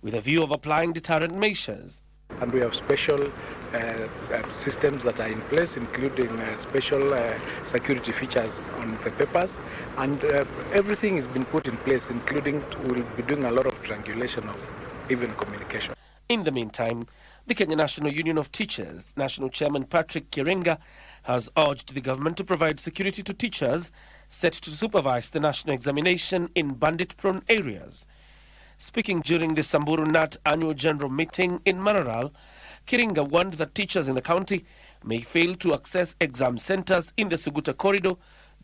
with a view of applying deterrent measures. And we have special systems that are in place, including special security features on the papers, and everything has been put in place, including we'll be doing a lot of triangulation of even communication. In the meantime, the Kenya National Union of Teachers National Chairman Patrick Kirenga has urged the government to provide security to teachers set to supervise the national examination in bandit-prone areas. Speaking during the Samburu Nat annual general meeting in Mararal, Kiringa warned that teachers in the county may fail to access exam centers in the Suguta corridor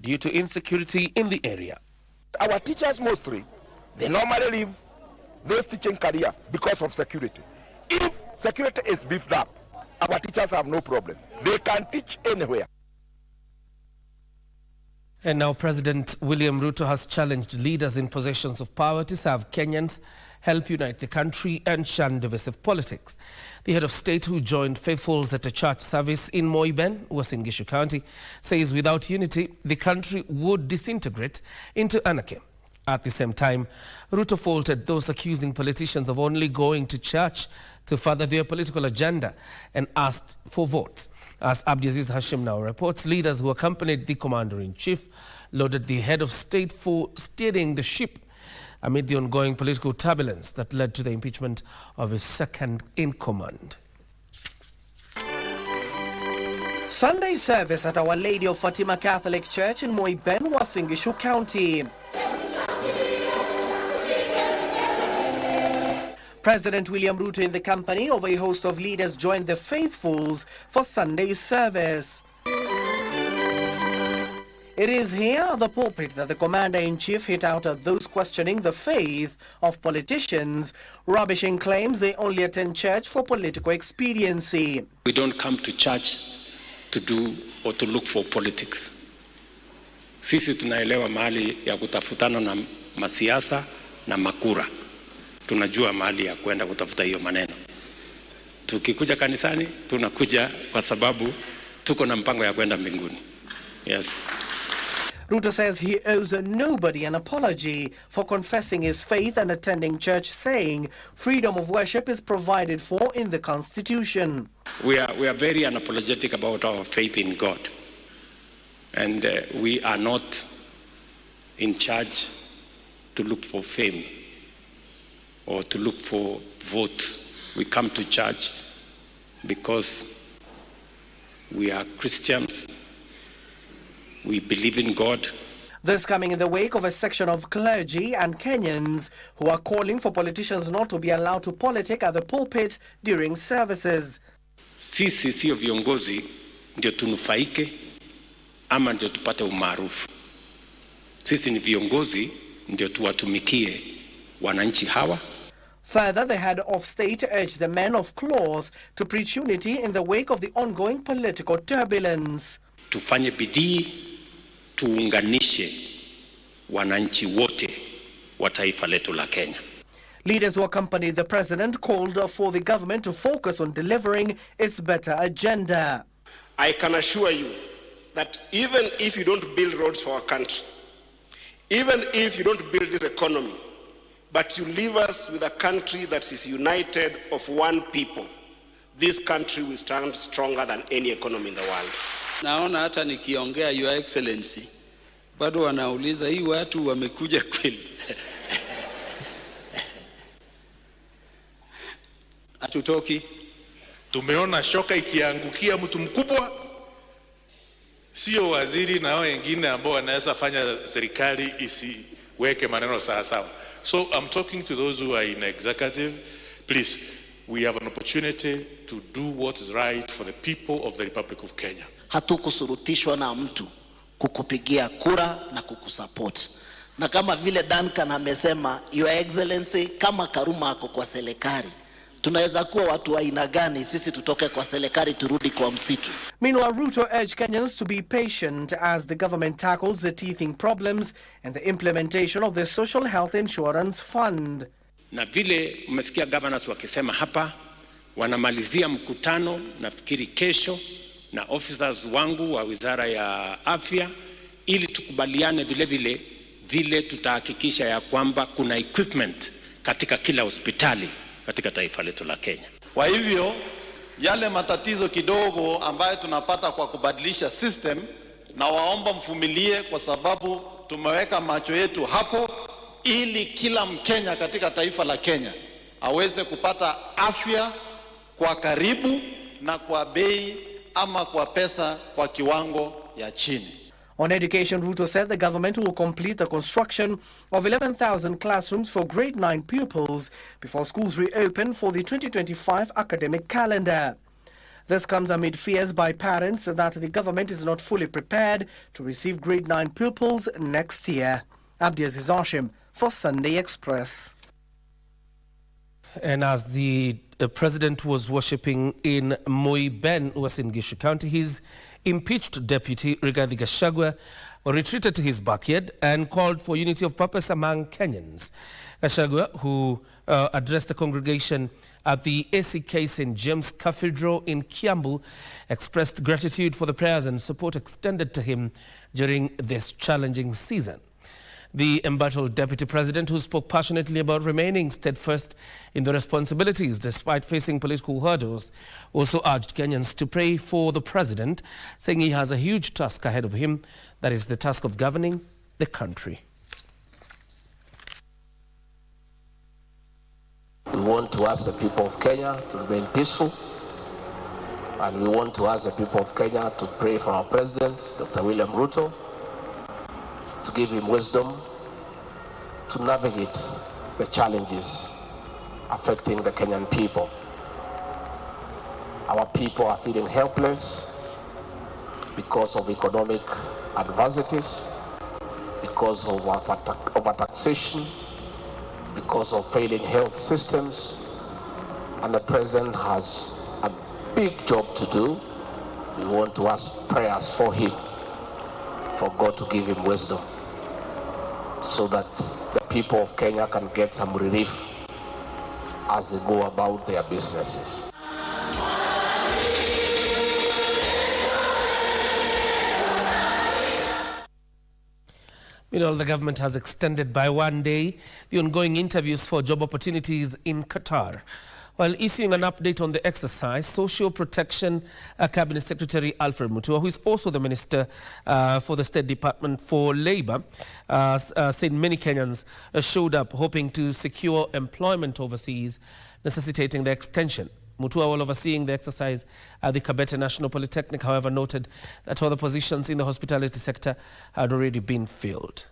due to insecurity in the area. Our teachers mostly, they normally leave this teaching career because of security. If security is beefed up, our teachers have no problem. They can teach anywhere. And now President William Ruto has challenged leaders in positions of power to serve Kenyans, help unite the country and shun divisive politics. The head of state, who joined faithfuls at a church service in Moiben, Uasin Gishu County, says without unity, the country would disintegrate into anarchy. At the same time, Ruto faulted those accusing politicians of only going to church to further their political agenda and asked for votes. As Abdiaziz Hashim now reports, leaders who accompanied the commander-in-chief lauded the head of state for steering the ship amid the ongoing political turbulence that led to the impeachment of his second-in-command. Sunday service at Our Lady of Fatima Catholic Church in Moiben, Uasin Gishu County. President William Ruto in the company of a host of leaders joined the faithfuls for Sunday service. It is here at the pulpit that the commander-in-chief hit out at those questioning the faith of politicians, rubbishing claims they only attend church for political expediency. We don't come to church to do or to look for politics. Sisi tunaelewa mahali ya kutafutana na masiasa na makura. Tunajua mahali ya kwenda kutafuta hiyo maneno. Tukikuja kanisani, tunakuja kwa sababu tuko na mpango ya kwenda mbinguni. Yes. Ruto says he owes nobody an apology for confessing his faith and attending church, saying freedom of worship is provided for in the Constitution. We are very unapologetic about our faith in God. And we are not in charge to look for fame or to look for votes. We come to church because we are Christians. We believe in God. This coming in the wake of a section of clergy and Kenyans who are calling for politicians not to be allowed to politic at the pulpit during services. Sisi sio viongozi ndio tunufaike ama ndio tupate umaarufu. Sisi ni viongozi ndio tuwatumikie wananchi hawa. Further, the head of state urged the men of cloth to preach unity in the wake of the ongoing political turbulence. Tufanye bidii, tuunganishe wananchi wote wa taifa letu la Kenya. Leaders who accompanied the president called for the government to focus on delivering its better agenda. I can assure you that even if you don't build roads for our country, even if you don't build this economy, but you leave us with a country that is united of one people, this country will stand stronger than any economy in the world. Naona hata nikiongea Your Excellency, bado wanauliza hii watu wamekuja kweli. Hatutoki. Tumeona shoka ikiangukia mtu mkubwa, sio waziri na wengine ambao wanaweza fanya serikali isiweke maneno sawa sawa. So I'm talking to those who are in executive. Please, we have an opportunity to do what is right for the people of the Republic of Kenya. Hatukusurutishwa na mtu kukupigia kura na kukusupport. Na kama vile Duncan amesema, Your Excellency, kama Karuma ako kwa serikali, tunaweza kuwa watu wa aina gani sisi tutoke kwa serikali turudi kwa msitu? Meanwhile, Ruto urged Kenyans to be patient as the government tackles the teething problems and the implementation of the Social Health Insurance Fund. Na vile umesikia governors wakisema hapa, wanamalizia mkutano nafikiri kesho na officers wangu wa Wizara ya Afya ili tukubaliane vile tutahakikisha ya kwamba kuna equipment katika kila hospitali katika taifa letu la Kenya. Kwa hivyo yale matatizo kidogo ambayo tunapata kwa kubadilisha system, na waomba mvumilie, kwa sababu tumeweka macho yetu hapo ili kila Mkenya katika taifa la Kenya aweze kupata afya kwa karibu na kwa bei ama kwa pesa kwa kiwango ya chini. On education, Ruto said the government will complete the construction of 11,000 classrooms for grade 9 pupils before schools reopen for the 2025 academic calendar. This comes amid fears by parents that the government is not fully prepared to receive grade 9 pupils next year. Abdiaziz Hashim for Sunday Express. And as the president was worshipping in Moiben, Uasin Gishu County, his impeached deputy, Rigathi Gachagua, retreated to his backyard and called for unity of purpose among Kenyans. Gachagua, who addressed the congregation at the ACK St. James Cathedral in Kiambu, expressed gratitude for the prayers and support extended to him during this challenging season. The embattled deputy president, who spoke passionately about remaining steadfast in the responsibilities despite facing political hurdles, also urged Kenyans to pray for the president, saying he has a huge task ahead of him, that is the task of governing the country. We want to ask the people of Kenya to remain peaceful, and we want to ask the people of Kenya to pray for our president, Dr. William Ruto, to give him wisdom to navigate the challenges affecting the Kenyan people. Our people are feeling helpless because of economic adversities, because of overtaxation, because of failing health systems, and the president has a big job to do. We want to ask prayers for him, for God to give him wisdom, so that the people of Kenya can get some relief as they go about their businesses. Meanwhile, the government has extended by 1 day the ongoing interviews for job opportunities in Qatar. While issuing an update on the exercise, Social Protection Cabinet Secretary Alfred Mutua, who is also the Minister for the State Department for Labour, said many Kenyans showed up hoping to secure employment overseas, necessitating the extension. Mutua, while overseeing the exercise at the Kabete National Polytechnic, however, noted that other positions in the hospitality sector had already been filled.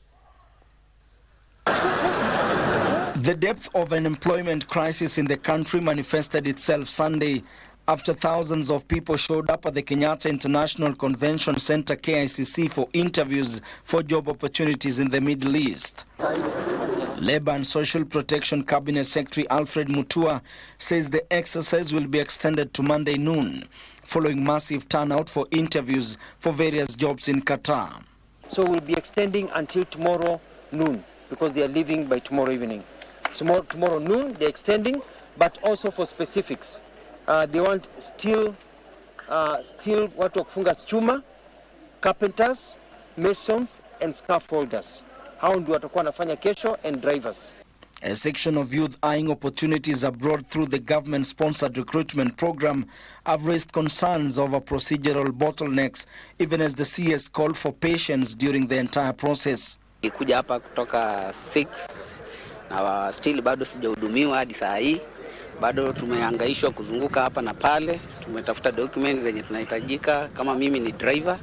The depth of an employment crisis in the country manifested itself Sunday after thousands of people showed up at the Kenyatta International Convention Center KICC for interviews for job opportunities in the Middle East. Labour and Social Protection Cabinet Secretary Alfred Mutua says the exercise will be extended to Monday noon, following massive turnout for interviews for various jobs in Qatar. So we'll be extending until tomorrow noon, because they are leaving by tomorrow evening. So tomorrow noon they're extending, but also for specifics. They want steel watu wa kufunga chuma, carpenters, masons and scaffolders. Hao ndio watakuwa wanafanya kesho, and drivers. A section of youth eyeing opportunities abroad through the government-sponsored recruitment program have raised concerns over procedural bottlenecks, even as the CS called for patience during the entire process. Nilikuja hapa kutoka 6 na still bado sijahudumiwa hadi saa hii. Bado tumehangaishwa kuzunguka hapa na pale, tumetafuta documents zenye tunahitajika. Kama mimi ni driver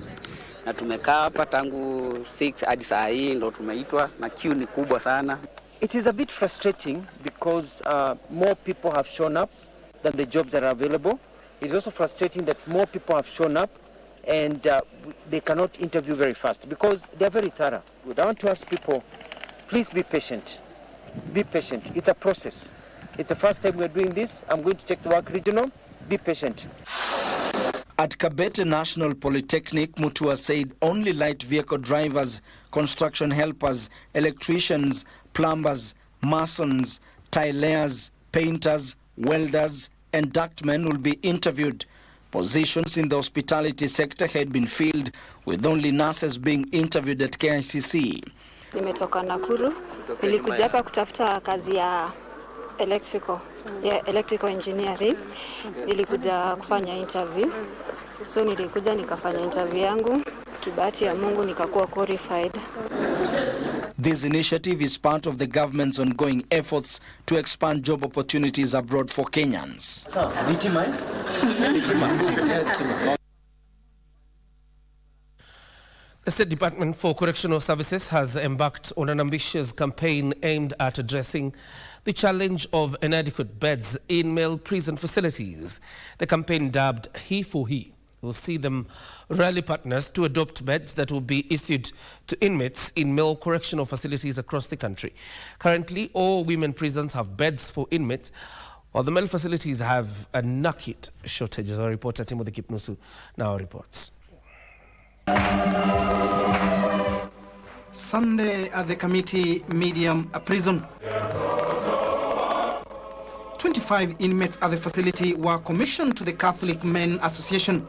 na tumekaa hapa tangu 6 hadi saa hii ndo tumeitwa, na queue ni kubwa sana. It is a bit frustrating because more people have shown up than the jobs that are available. It is also frustrating that more people have shown up and they cannot interview very fast because they are very thorough. We want to ask people, please be patient. Be patient. It's a process. It's the first time we're doing this. I'm going to take the work regional. Be patient. At Kabete National Polytechnic, Mutua said only light vehicle drivers, construction helpers, electricians, plumbers, masons, tilers, painters, welders, and ductmen will be interviewed. Positions in the hospitality sector had been filled, with only nurses being interviewed at KICC. Nimetoka Nakuru. Nilikuja hapa kutafuta kazi ya electrical engineering. Nilikuja kufanya interview. So nilikuja nikafanya interview yangu. Kibahati ya Mungu nikakuwa qualified. This initiative is part of the government's ongoing efforts to expand job opportunities abroad for Kenyans. The State Department for Correctional Services has embarked on an ambitious campaign aimed at addressing the challenge of inadequate beds in male prison facilities. The campaign, dubbed He for He, will see them rally partners to adopt beds that will be issued to inmates in male correctional facilities across the country. Currently, all women prisons have beds for inmates, while the male facilities have a naked shortage, as our reporter Timothy Kipnusu now reports. Sunday at the Committee Medium Prison. 25 inmates at the facility were commissioned to the Catholic Men Association.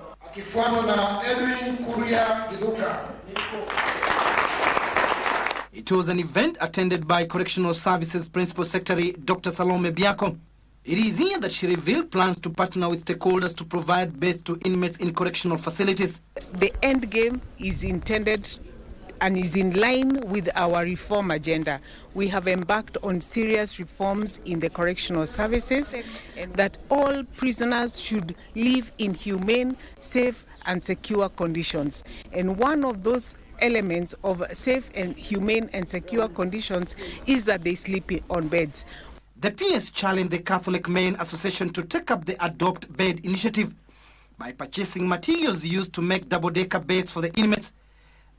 It was an event attended by Correctional Services Principal Secretary Dr. Salome Biako. It is here that she revealed plans to partner with stakeholders to provide beds to inmates in correctional facilities. The end game is intended and is in line with our reform agenda. We have embarked on serious reforms in the correctional services, that all prisoners should live in humane, safe and secure conditions. And one of those elements of safe and humane and secure conditions is that they sleep on beds. The PS challenged the Catholic Men Association to take up the Adopt Bed initiative by purchasing materials used to make double-decker beds for the inmates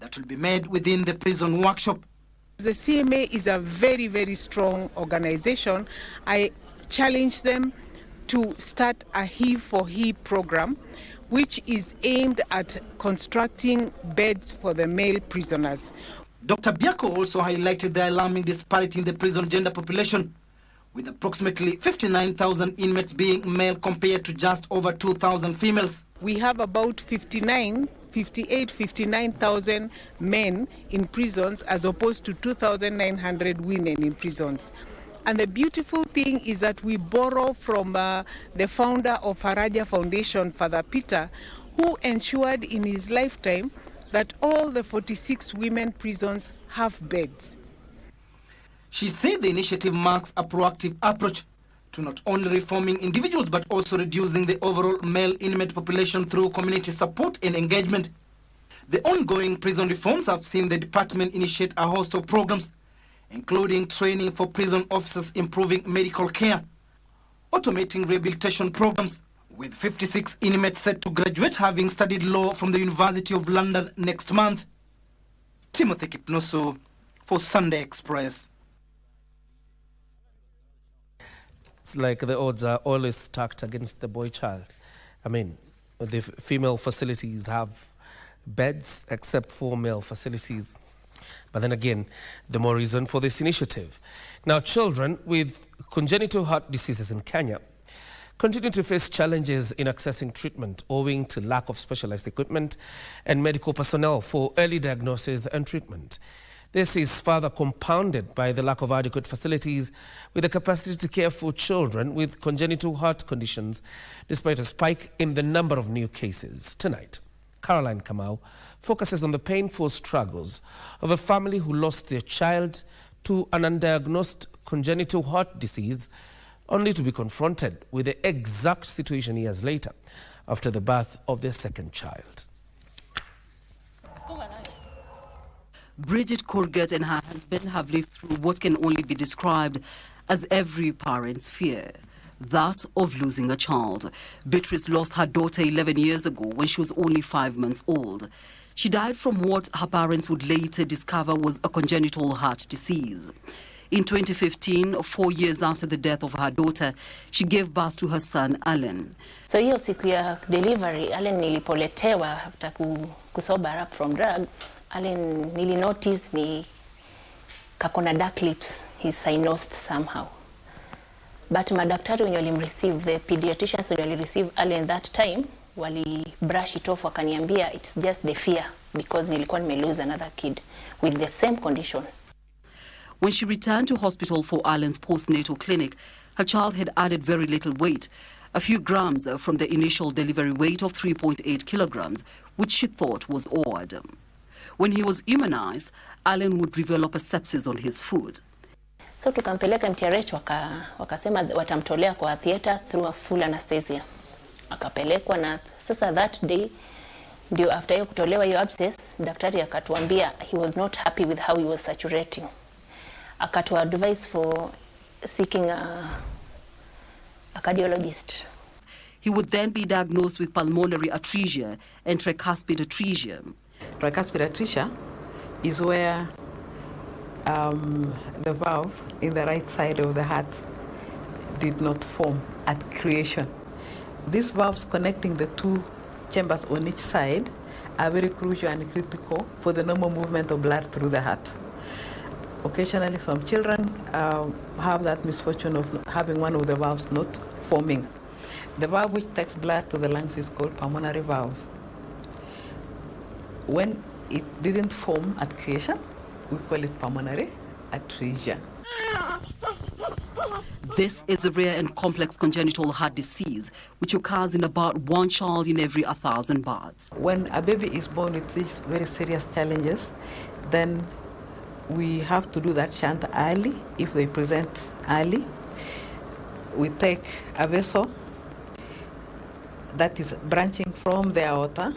that will be made within the prison workshop. The CMA is a very, very strong organization. I challenge them to start a He for He program, which is aimed at constructing beds for the male prisoners. Dr. Biako also highlighted the alarming disparity in the prison gender population, with approximately 59,000 inmates being male compared to just over 2,000 females. We have about 59,000 men in prisons as opposed to 2,900 women in prisons. And the beautiful thing is that we borrow from the founder of Faraja Foundation, Father Peter, who ensured in his lifetime that all the 46 women prisons have beds. She said the initiative marks a proactive approach to not only reforming individuals but also reducing the overall male inmate population through community support and engagement. The ongoing prison reforms have seen the department initiate a host of programs, including training for prison officers, improving medical care, automating rehabilitation programs, with 56 inmates set to graduate having studied law from the University of London next month. Timothy Kipnusu for Sunday Express. It's like the odds are always stacked against the boy child. I mean, the female facilities have beds except for male facilities. But then again, the more reason for this initiative. Now, children with congenital heart diseases in Kenya continue to face challenges in accessing treatment owing to lack of specialized equipment and medical personnel for early diagnosis and treatment. This is further compounded by the lack of adequate facilities with the capacity to care for children with congenital heart conditions, despite a spike in the number of new cases. Tonight, Caroline Kamau focuses on the painful struggles of a family who lost their child to an undiagnosed congenital heart disease, only to be confronted with the exact situation years later after the birth of their second child. Bridget Courgette and her husband have lived through what can only be described as every parent's fear, that of losing a child. Beatrice lost her daughter 11 years ago when she was only 5 months old. She died from what her parents would later discover was a congenital heart disease. In 2015, 4 years after the death of her daughter, she gave birth to her son, Allen. So hiyo siku ya delivery, Allen nilipoletewa after kusober up from drugs, Allen nilinotice ni kakona dark lips, he's cynosed somehow. But madaktari wenye walimreceive, the pediatricians wenye walireceive Allen that time, wali brush it off wakaniambia it's just the fear because nilikuwa nimelose another kid with the same condition. When she returned to hospital for Allen's postnatal clinic, Her child had added very little weight, a few grams from the initial delivery weight of 3.8 kilograms, which she thought was odd. When he was immunized, Allen would develop a sepsis on his foot. So tukampeleka MTRH, wakasema watamtolea kwa theater through a full anesthesia. Akapelekwa na sasa that day ndio after hiyo kutolewa hiyo abscess, daktari akatuambia he was not happy with how he was saturating. Akatu advise for seeking a cardiologist. He would then be diagnosed with pulmonary atresia and tricuspid atresia. Tricuspid atresia is where the valve in the right side of the heart did not form at creation. These valves connecting the two chambers on each side are very crucial and critical for the normal movement of blood through the heart. Occasionally, some children have that misfortune of having one of the valves not forming. The valve which takes blood to the lungs is called pulmonary valve. When it didn't form at creation, we call it pulmonary atresia. This is a rare and complex congenital heart disease, which occurs in about one child in every 1,000 births. When a baby is born with these very serious challenges, then we have to do that shunt early. If they present early, we take a vessel that is branching from the aorta.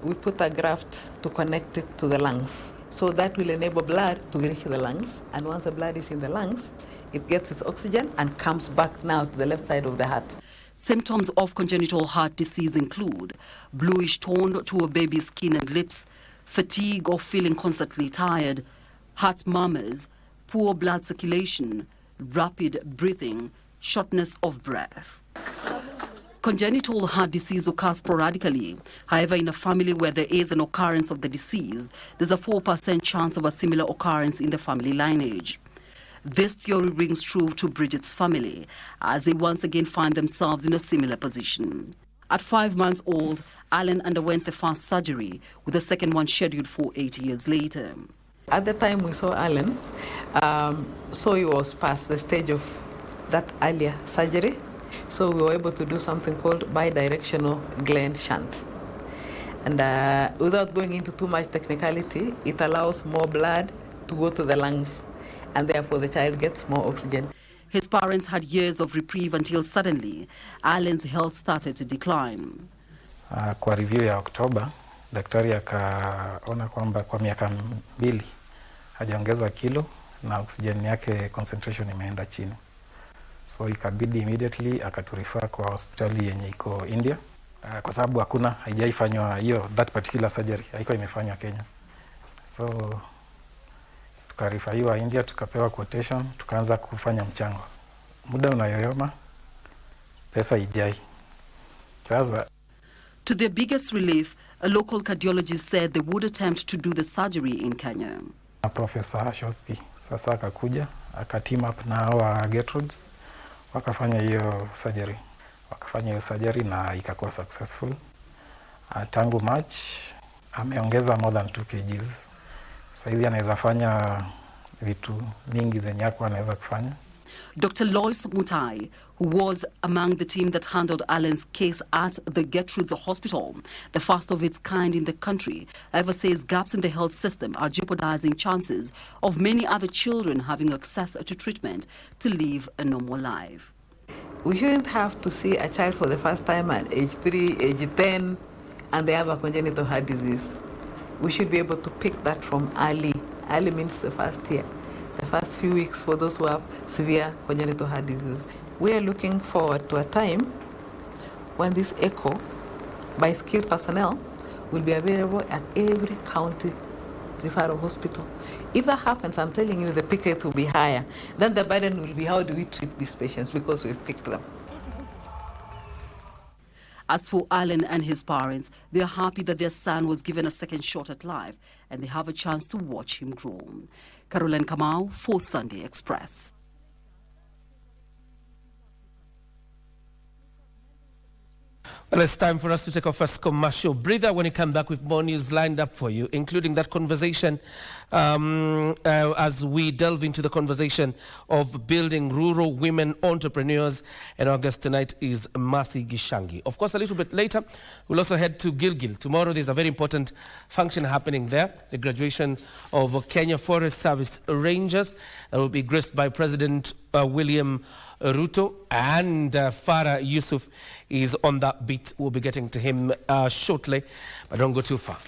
We put a graft to connect it to the lungs. So that will enable blood to reach the lungs. And once the blood is in the lungs, it gets its oxygen and comes back now to the left side of the heart. Symptoms of congenital heart disease include bluish tone to a baby's skin and lips, fatigue or feeling constantly tired, heart murmurs, poor blood circulation, rapid breathing, shortness of breath. Congenital heart disease occurs sporadically. However, in a family where there is an occurrence of the disease, there's a 4% chance of a similar occurrence in the family lineage. This theory rings true to Bridget's family, as they once again find themselves in a similar position. At 5 months old, Allen underwent the first surgery, with the second one scheduled for 8 years later. At the time we saw Allen, so he was past the stage of that earlier surgery. So we were able to do something called bidirectional Glenn shunt. And without going into too much technicality, it allows more blood to go to the lungs, and therefore the child gets more oxygen. His parents had years of reprieve until suddenly Allen's health started to decline. Kwa review ya Oktoba, daktari akaona kwamba kwa miaka 2 hajaongeza kilo na oxygen yake concentration imeenda chini. So ikabidi immediately akaturifa kwa hospitali yenye iko India, kwa sababu hakuna haijaifanywa hiyo that particular surgery, haiko imefanywa Kenya. So tukarifaiwa India, tukapewa quotation, tukaanza kufanya mchango. Muda unayoyoma, pesa ijai. Sasa to their biggest relief, a local cardiologist said they would attempt to do the surgery in Kenya. Professor Hashowski sasa akakuja, akateam up na wa Gertrudes, wakafanya hiyo surgery na ikakuwa successful. Tangu March ameongeza more than 2 kgs. Saizi anaweza fanya vitu mingi zenye hakuwa anaweza kufanya. Dr. Lois Mutai, who was among the team that handled Allen's case at the Gertrudes Hospital, the first of its kind in the country, however says gaps in the health system are jeopardizing chances of many other children having access to treatment to live a normal life. We shouldn't have to see a child for the first time at age 3, age 10, and they have a congenital heart disease. We should be able to pick that from early. Early means the first year, the first few weeks for those who have severe congenital heart disease. We are looking forward to a time when this echo by skilled personnel will be available at every county referral hospital. If that happens, I'm telling you, the pick rate will be higher. Then the burden will be, how do we treat these patients, because we've picked them. As for Allen and his parents, they are happy that their son was given a second shot at life and they have a chance to watch him grow. Caroline Kamau for Sunday Express. Well, it's time for us to take our first commercial breather. When we come back with more news lined up for you, including that conversation as we delve into the conversation of building rural women entrepreneurs. And our guest tonight is Mercy Gishangi. Of course, a little bit later, we'll also head to Gilgil. Tomorrow, there's a very important function happening there, the graduation of Kenya Forest Service Rangers. That will be graced by President William Ruto, and Farah Yusuf is on that beat. We'll be getting to him shortly, but don't go too far.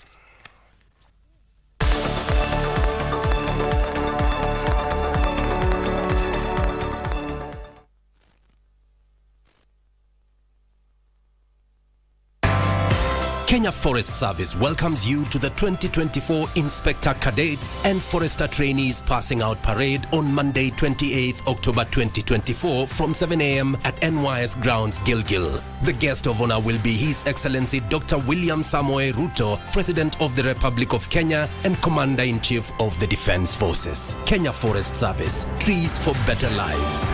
Kenya Forest Service welcomes you to the 2024 Inspector Cadets and Forester Trainees Passing Out Parade on Monday, 28th October 2024 from 7 a.m. at NYS Grounds, Gilgil. The guest of honor will be His Excellency Dr. William Samoei Ruto, President of the Republic of Kenya and Commander-in-Chief of the Defense Forces. Kenya Forest Service, trees for better lives.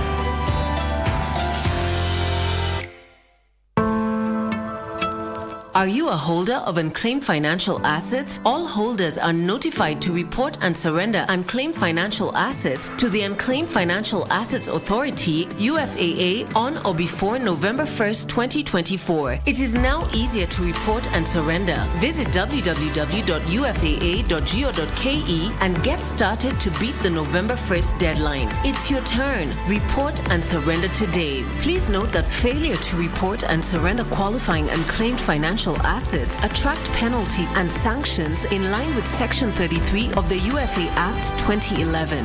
Are you a holder of unclaimed financial assets? All holders are notified to report and surrender unclaimed financial assets to the Unclaimed Financial Assets Authority, UFAA, on or before November 1st, 2024. It is now easier to report and surrender. Visit www.ufaa.go.ke and get started to beat the November 1st deadline. It's your turn. Report and surrender today. Please note that failure to report and surrender qualifying unclaimed financial assets attract penalties and sanctions in line with Section 33 of the UFA Act 2011.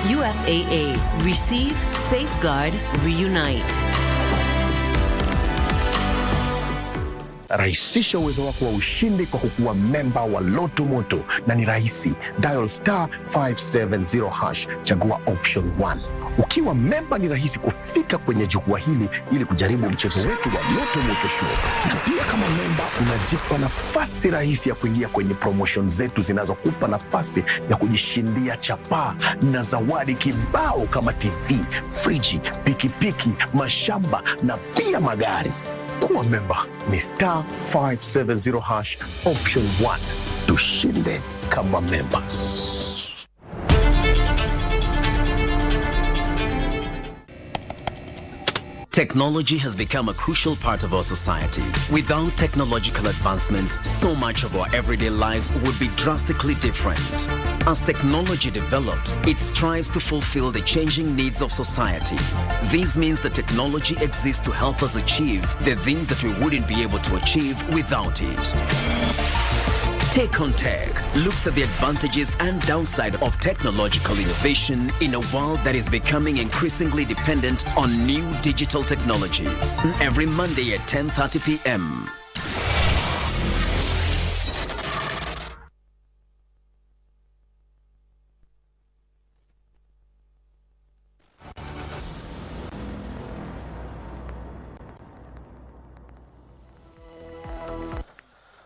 UFAA. Receive, safeguard, reunite. Rahisisha uwezo wako wa ushindi kwa kukuwa memba wa Loto Moto, na ni rahisi. Dial *570#, chagua option 1. Ukiwa memba ni rahisi kufika kwenye jukwaa hili ili kujaribu mchezo wetu wa Loto Moto Show. Na pia kama memba unajipa nafasi rahisi ya kuingia kwenye promotion zetu zinazokupa nafasi ya kujishindia chapaa na zawadi kibao kama TV, friji, pikipiki, mashamba na pia magari. Kuwa memba ni *570# option 1. Tushinde kama members. Technology has become a crucial part of our society. Without technological advancements, so much of our everyday lives would be drastically different. As technology develops, it strives to fulfill the changing needs of society. This means that technology exists to help us achieve the things that we wouldn't be able to achieve without it. Take on Tech looks at the advantages and downside of technological innovation in a world that is becoming increasingly dependent on new digital technologies. Every Monday at 10:30 p.m.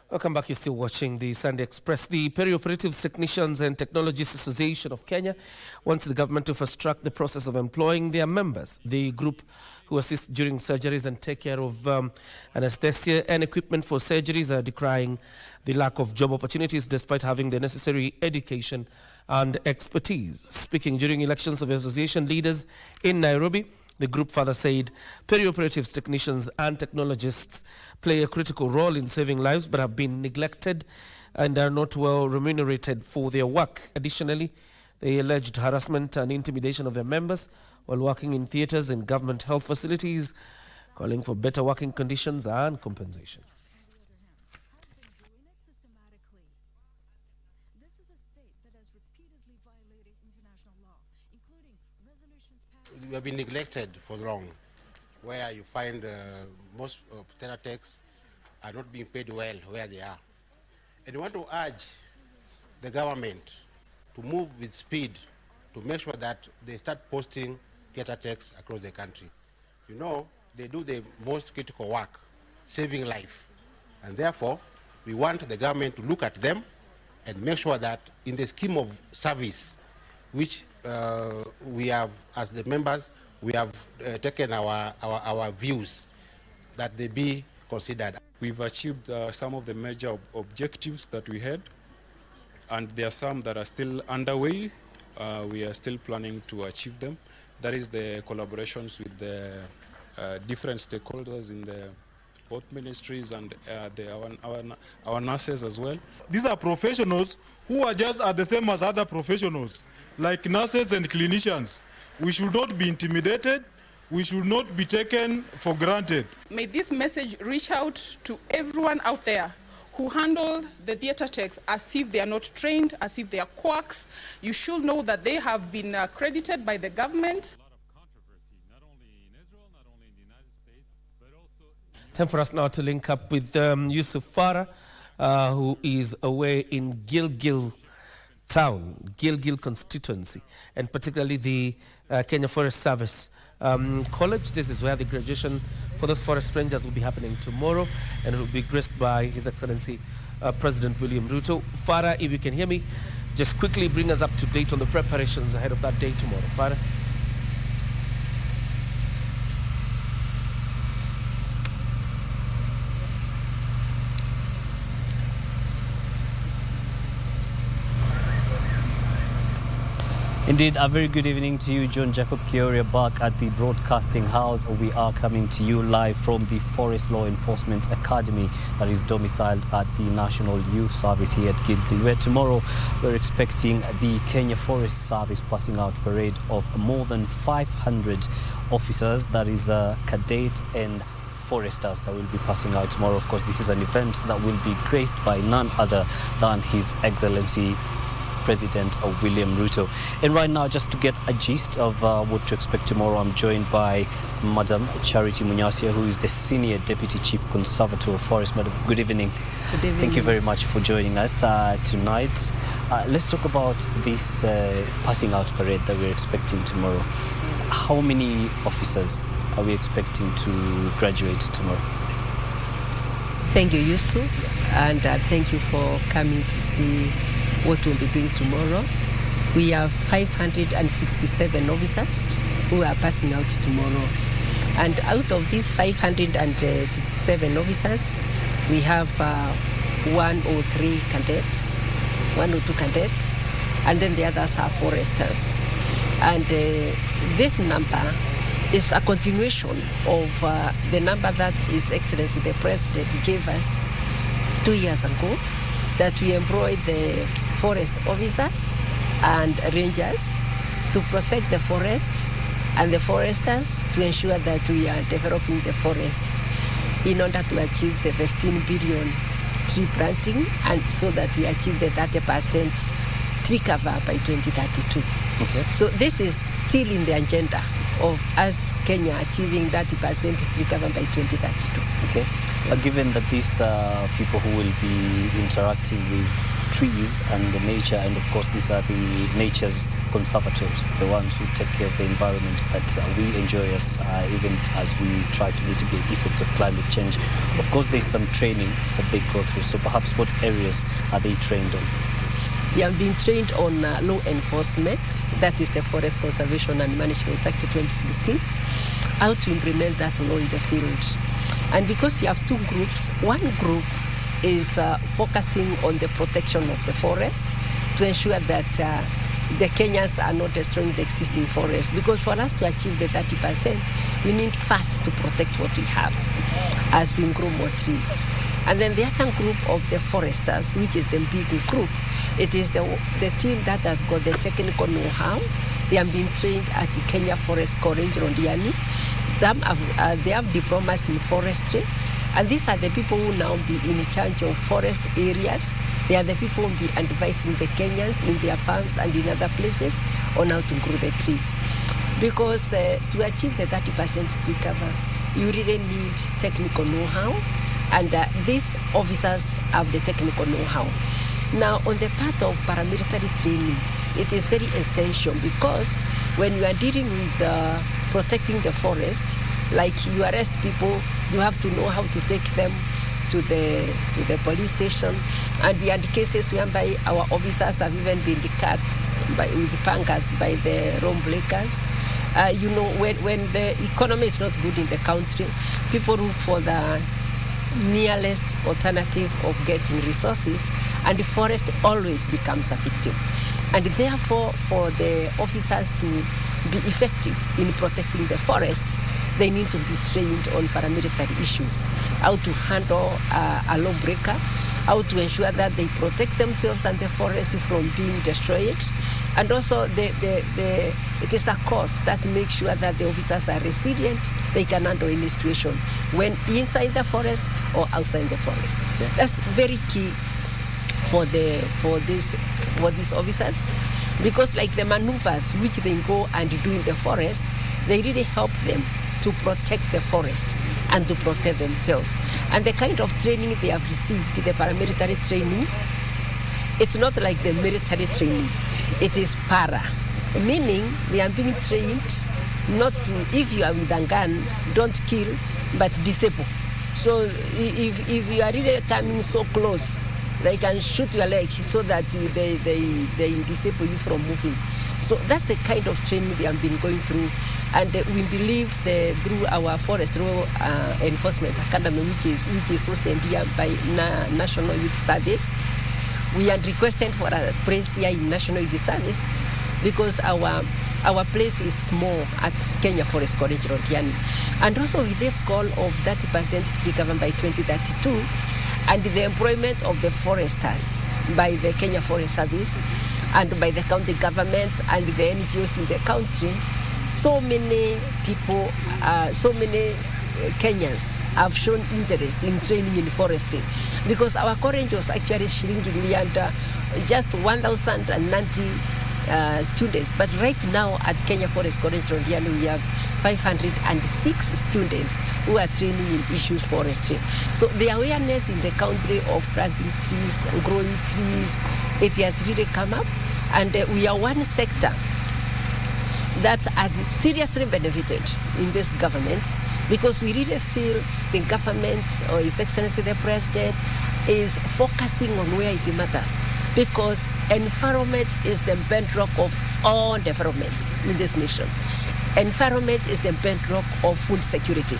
Welcome back. You're still watching the Sunday Express. The Perioperatives Technicians and Technologists Association of Kenya wants the government to fast-track the process of employing their members. The group who assist during surgeries and take care of anesthesia and equipment for surgeries are decrying the lack of job opportunities despite having the necessary education and expertise. Speaking during elections of association leaders in Nairobi, the group further said perioperatives technicians and technologists play a critical role in saving lives but have been neglected and are not well remunerated for their work. Additionally, they alleged harassment and intimidation of their members while working in theatres and government health facilities, calling for better working conditions and compensation. We have been neglected for long, where you find most theatre techs are not being paid well where they are. And we want to urge the government to move with speed to make sure that they start posting theatre techs across the country. You know, they do the most critical work, saving life. And therefore, we want the government to look at them and make sure that in the scheme of service, which we have, as the members, we have taken our views, that they be considered. We've achieved some of the major objectives that we had, and there are some that are still underway. We are still planning to achieve them. That is the collaborations with the different stakeholders in the both ministries and our nurses as well. These are professionals who are just the same as other professionals, like nurses and clinicians. We should not be intimidated. We should not be taken for granted. May this message reach out to everyone out there who handle the theatre techs as if they are not trained, as if they are quacks. You should know that they have been accredited by the government. Time for us now to link up with Yusuf Farah, who is away in Gilgil town, Gilgil constituency, and particularly the Kenya Forest Service College. This is where the graduation for those forest rangers will be happening tomorrow, and it will be graced by His Excellency President William Ruto. Farah, if you can hear me, just quickly bring us up to date on the preparations ahead of that day tomorrow. Farah. Indeed, a very good evening to you, John Jacob Kioria, back at the Broadcasting House. We are coming to you live from the Forest Law Enforcement Academy that is domiciled at the National Youth Service here at Gilgil, where tomorrow we're expecting the Kenya Forest Service passing out parade of more than 500 officers, that is cadet and foresters, that will be passing out tomorrow. Of course, this is an event that will be graced by none other than His Excellency President William Ruto. And right now, just to get a gist of what to expect tomorrow, I'm joined by Madam Charity Munyasia, who is the Senior Deputy Chief Conservator of Forest. Madam, good evening. Good evening. Thank you very much for joining us tonight. Let's talk about this passing out parade that we're expecting tomorrow. Yes. How many officers are we expecting to graduate tomorrow? Thank you, Yusuf, and thank you for coming to see what we'll be doing tomorrow. We have 567 officers who are passing out tomorrow. And out of these 567 officers, we have 103 cadets, 102 cadets, and then the others are foresters. And this number is a continuation of the number that His Excellency the President gave us 2 years ago, that we employ the forest officers and rangers to protect the forest and the foresters to ensure that we are developing the forest in order to achieve the 15 billion tree planting, and so that we achieve the 30% tree cover by 2032. Okay. So this is still in the agenda of us, Kenya, achieving 30% tree cover by 2032. Okay. Yes. Given that these people who will be interacting with trees and the nature, and of course these are the nature's conservators, the ones who take care of the environment that we enjoy even as we try to mitigate effects of climate change. Yes. Of course there's some training that they go through, so perhaps what areas are they trained on? They have been trained on law enforcement, that is the Forest Conservation and Management Act 2016, how to implement that law in the field. And because we have two groups, one group is focusing on the protection of the forest to ensure that the Kenyans are not destroying the existing forest. Because for us to achieve the 30%, we need first to protect what we have, as in grow more trees. And then the other group of the foresters, which is the big group, it is the team that has got the technical know-how. They have been trained at the Kenya Forest College, Rondiani. Some have, they have diplomas in forestry, and these are the people who now be in charge of forest areas. They are the people who will be advising the Kenyans in their farms and in other places on how to grow the trees. Because to achieve the 30% tree cover, you really need technical know-how, and these officers have the technical know-how. Now, on the part of paramilitary training, it is very essential, because when you are dealing with protecting the forest, like you arrest people, you have to know how to take them to the police station. And we had cases whereby our officers have even been cut with pangas by the roam breakers. When the economy is not good in the country, people look for the nearest alternative of getting resources, and the forest always becomes a victim. And therefore, for the officers to be effective in protecting the forests, they need to be trained on paramilitary issues, how to handle a lawbreaker, how to ensure that they protect themselves and the forest from being destroyed. And also it is a course that makes sure that the officers are resilient, they can handle any situation, when inside the forest or outside the forest. Yeah. That's very key for these officers, because like the maneuvers which they go and do in the forest, they really help them to protect the forest and to protect themselves. And the kind of training they have received, the paramilitary training, it's not like the military training. It is para, meaning they are being trained not to, if you are with a gun, don't kill, but disable. So if you are really coming so close, they can shoot your leg so that they disable you from moving. So that's the kind of training they have been going through. And we believe through our Forest Law Enforcement Academy, which is hosted here by National Youth Service, we had requested for a place here in National Youth Service because our place is small at Kenya Forest College Rondiani. And also with this goal of 30% tree cover by 2032, and the employment of the foresters by the Kenya Forest Service and by the county governments and the NGOs in the country, so many people, so many Kenyans have shown interest in training in forestry, because our college was actually shrinking. We had just 1,090 students, but right now at Kenya Forest College Rondiani we have 506 students who are training in issues forestry. So the awareness in the country of planting trees, growing trees, it has really come up, and we are one sector that has seriously benefited in this government, because we really feel the government, or His Excellency the President, is focusing on where it matters, because environment is the bedrock of all development in this nation. Environment is the bedrock of food security,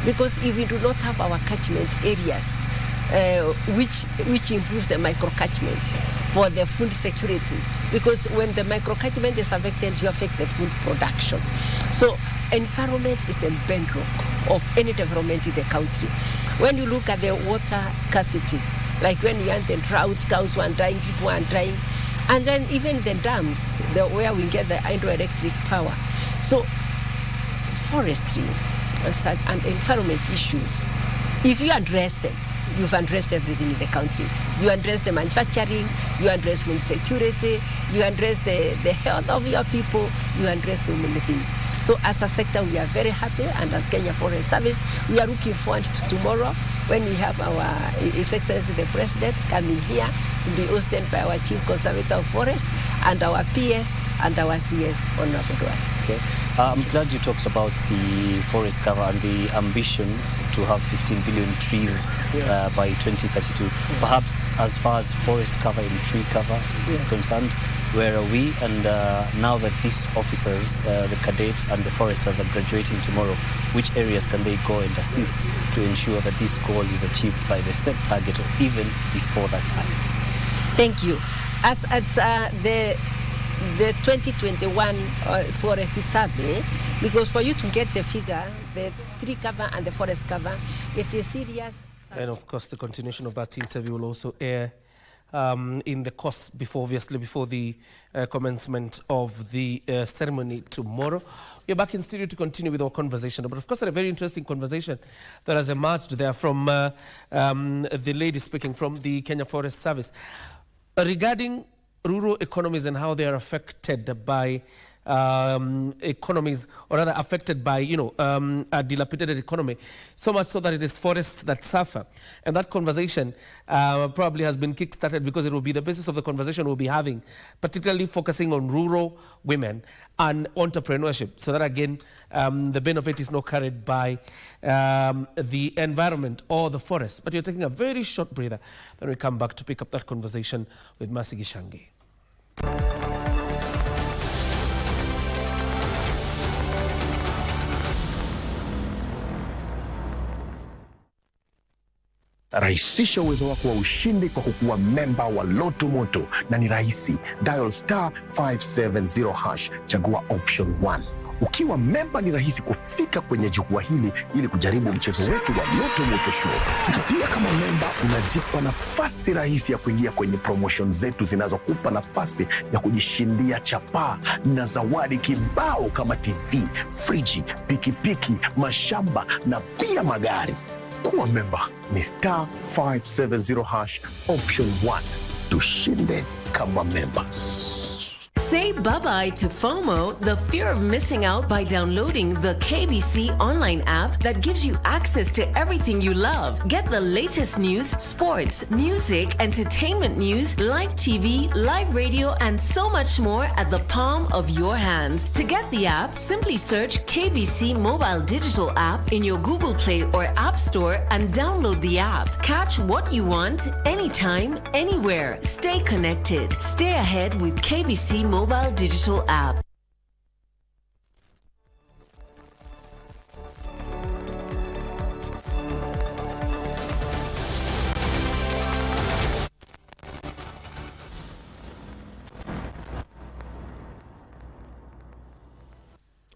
because if we do not have our catchment areas, which improves the micro-catchment for the food security, because when the micro-catchment is affected, you affect the food production. So environment is the bedrock of any development in the country. When you look at the water scarcity, like when you have the drought, cows were dying, people are dying, and then even the dams, where we get the hydroelectric power. So forestry and environment issues, if you address them, you've addressed everything in the country. You address the manufacturing, you address food security, you address the health of your people, you address so many things. So as a sector, we are very happy, and as Kenya Forest Service, we are looking forward to tomorrow when we have our His Excellency the President coming here to be hosted by our Chief Conservator of Forest and our PS and our CS Honorable Dwyer. Okay. I'm glad you talked about the forest cover and the ambition to have 15 billion trees by 2032. Perhaps as far as forest cover and tree cover is concerned, where are we? And now that these officers, the cadets and the foresters are graduating tomorrow, which areas can they go and assist to ensure that this goal is achieved by the set target or even before that time? Thank you. As at the 2021 forest survey, because for you to get the figure, the tree cover and the forest cover, it is serious. And of course, the continuation of that interview will also air in the course before the commencement of the ceremony tomorrow. We're back in studio to continue with our conversation, but of course, a very interesting conversation that has emerged there from the lady speaking from the Kenya Forest Service regarding rural economies and how they are affected by economies, or rather affected by, a dilapidated economy, so much so that it is forests that suffer. And that conversation probably has been kick-started because it will be the basis of the conversation we'll be having, particularly focusing on rural women and entrepreneurship, so that again, the benefit is not carried by the environment or the forest. But you're taking a very short breather. Then we come back to pick up that conversation with Mercy Gishangi. Rahisisha uwezo wako wa ushindi kwa kukuwa memba wa Loto Moto, na ni rahisi. Dial *570#, chagua option 1. Ukiwa memba ni rahisi kufika kwenye jukwaa hili ili kujaribu mchezo wetu wa Loto Moto Show. Na pia kama memba unajipa nafasi rahisi ya kuingia kwenye promotion zetu zinazokupa nafasi ya kujishindia chapaa na zawadi kibao kama TV, friji, pikipiki, mashamba na pia magari. Kuwa memba ni *570# option 1. Tushinde kama members. Say bye-bye to FOMO, the fear of missing out, by downloading the KBC Online app that gives you access to everything you love. Get the latest news, sports, music, entertainment news, live TV, live radio, and so much more at the palm of your hands. To get the app, simply search KBC Mobile Digital app in your Google Play or App Store and download the app. Catch what you want, anytime, anywhere. Stay connected. Stay ahead with KBC Mobile Digital app.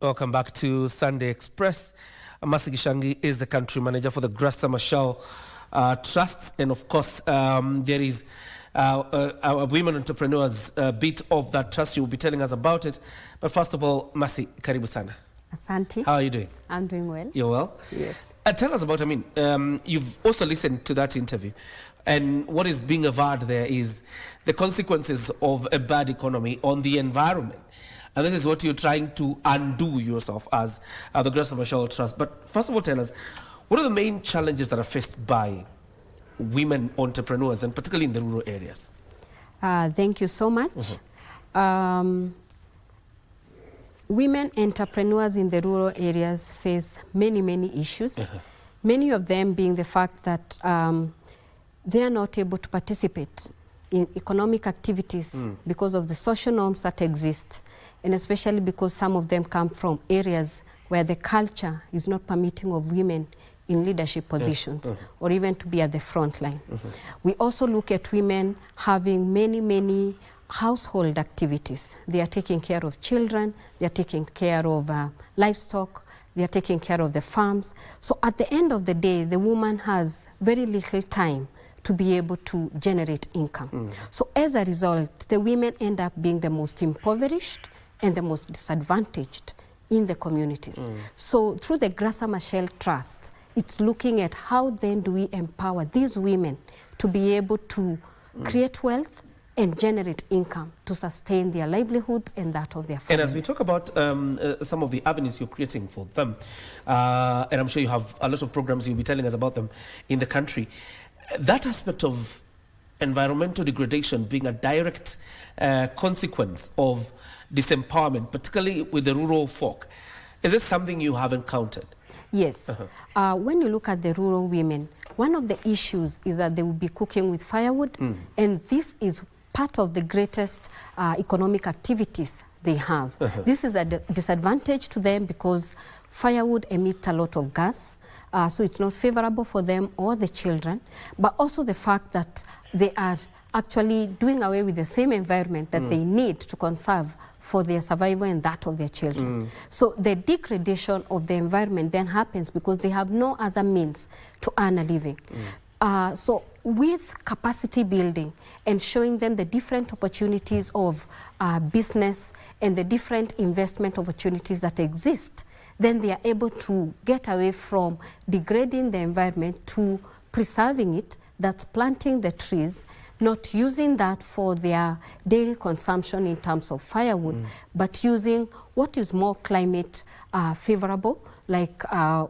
Welcome back to Sunday Express. Masi Gishangi is the country manager for the Grasa Machel Trust, and of course there is our women entrepreneurs bit of that trust. You will be telling us about it. But first of all, Masi, karibu sana. Asante. How are you doing? I'm doing well. You're well? Yes. Tell us about, you've also listened to that interview. And what is being averred there is the consequences of a bad economy on the environment. And this is what you're trying to undo yourself as the Grasa Machel Trust. But first of all, tell us, what are the main challenges that are faced by women entrepreneurs, and particularly in the rural areas? Thank you so much. Women entrepreneurs in the rural areas face many, many issues. Many of them being the fact that they are not able to participate in economic activities because of the social norms that exist, and especially because some of them come from areas where the culture is not permitting of women in leadership positions or even to be at the front line. We also look at women having many, many household activities. They are taking care of children, they are taking care of livestock, they are taking care of the farms. So at the end of the day, the woman has very little time to be able to generate income. So as a result, the women end up being the most impoverished and the most disadvantaged in the communities. So through the Grasa Machel Trust, it's looking at how then do we empower these women to be able to create wealth and generate income to sustain their livelihoods and that of their families. And as we talk about some of the avenues you're creating for them, and I'm sure you have a lot of programs you'll be telling us about them in the country, that aspect of environmental degradation being a direct consequence of disempowerment, particularly with the rural folk, is this something you have encountered? Yes. When you look at the rural women, one of the issues is that they will be cooking with firewood, and this is part of the greatest economic activities they have. This is a disadvantage to them because firewood emits a lot of gas, so it's not favorable for them or the children, but also the fact that they are actually doing away with the same environment that they need to conserve for their survival and that of their children. So the degradation of the environment then happens because they have no other means to earn a living. So with capacity building and showing them the different opportunities of business and the different investment opportunities that exist, then they are able to get away from degrading the environment to preserving it, that's planting the trees, not using that for their daily consumption in terms of firewood, but using what is more climate favorable. Like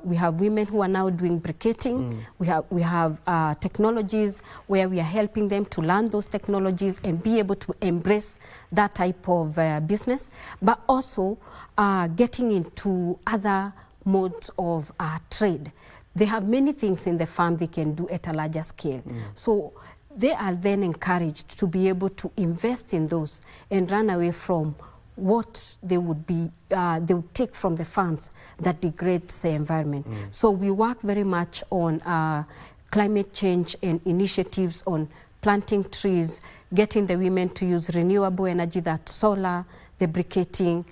we have women who are now doing briquetting. We have technologies where we are helping them to learn those technologies and be able to embrace that type of business, but also getting into other modes of trade. They have many things in the farm they can do at a larger scale. So they are then encouraged to be able to invest in those and run away from what they would be, they would take from the farms that degrades the environment. So we work very much on climate change and initiatives on planting trees, getting the women to use renewable energy, that's solar, the briquetting,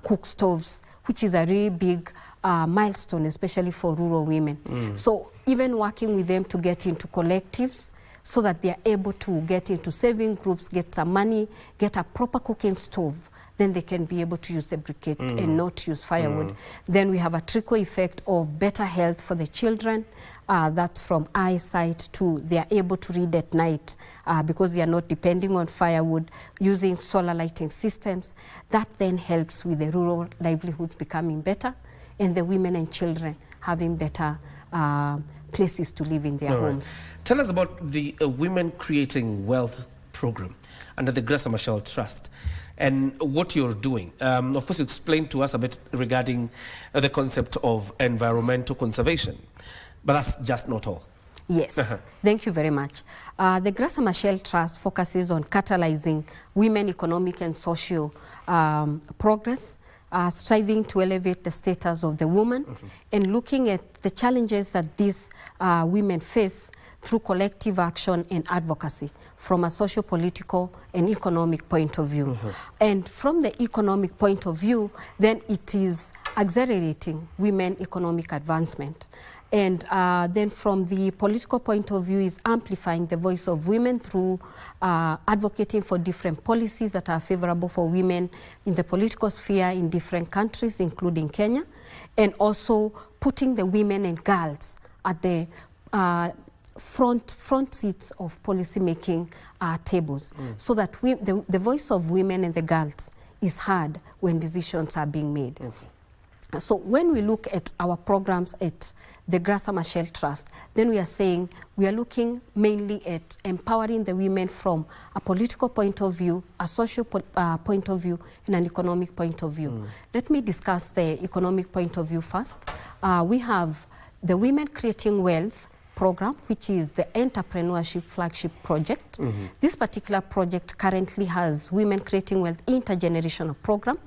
cook stoves, which is a really big milestone, especially for rural women. So even working with them to get into collectives so that they are able to get into saving groups, get some money, get a proper cooking stove, then they can be able to use a briquette and not use firewood. Then we have a trickle effect of better health for the children, that from eyesight to they are able to read at night because they are not depending on firewood, using solar lighting systems. That then helps with the rural livelihoods becoming better and the women and children having better places to live in their homes. Tell us about the Women Creating Wealth program under the Graça Machel Trust and what you're doing. Of course, you explained to us a bit regarding the concept of environmental conservation, but that's just not all. Yes, thank you very much. The Graça Machel Trust focuses on catalyzing women economic and social progress, striving to elevate the status of the woman and looking at the challenges that these women face through collective action and advocacy from a socio-political and economic point of view. And from the economic point of view, then it is accelerating women economic advancement. And then from the political point of view is amplifying the voice of women through advocating for different policies that are favorable for women in the political sphere in different countries, including Kenya, and also putting the women and girls at the front seats of policy-making tables so that the voice of women and the girls is heard when decisions are being made. So when we look at our programs at the Graça Machel Trust, then we are saying we are looking mainly at empowering the women from a political point of view, a social point of view, and an economic point of view. Let me discuss the economic point of view first. We have the Women Creating Wealth program, which is the entrepreneurship flagship project. This particular project currently has Women Creating Wealth intergenerational program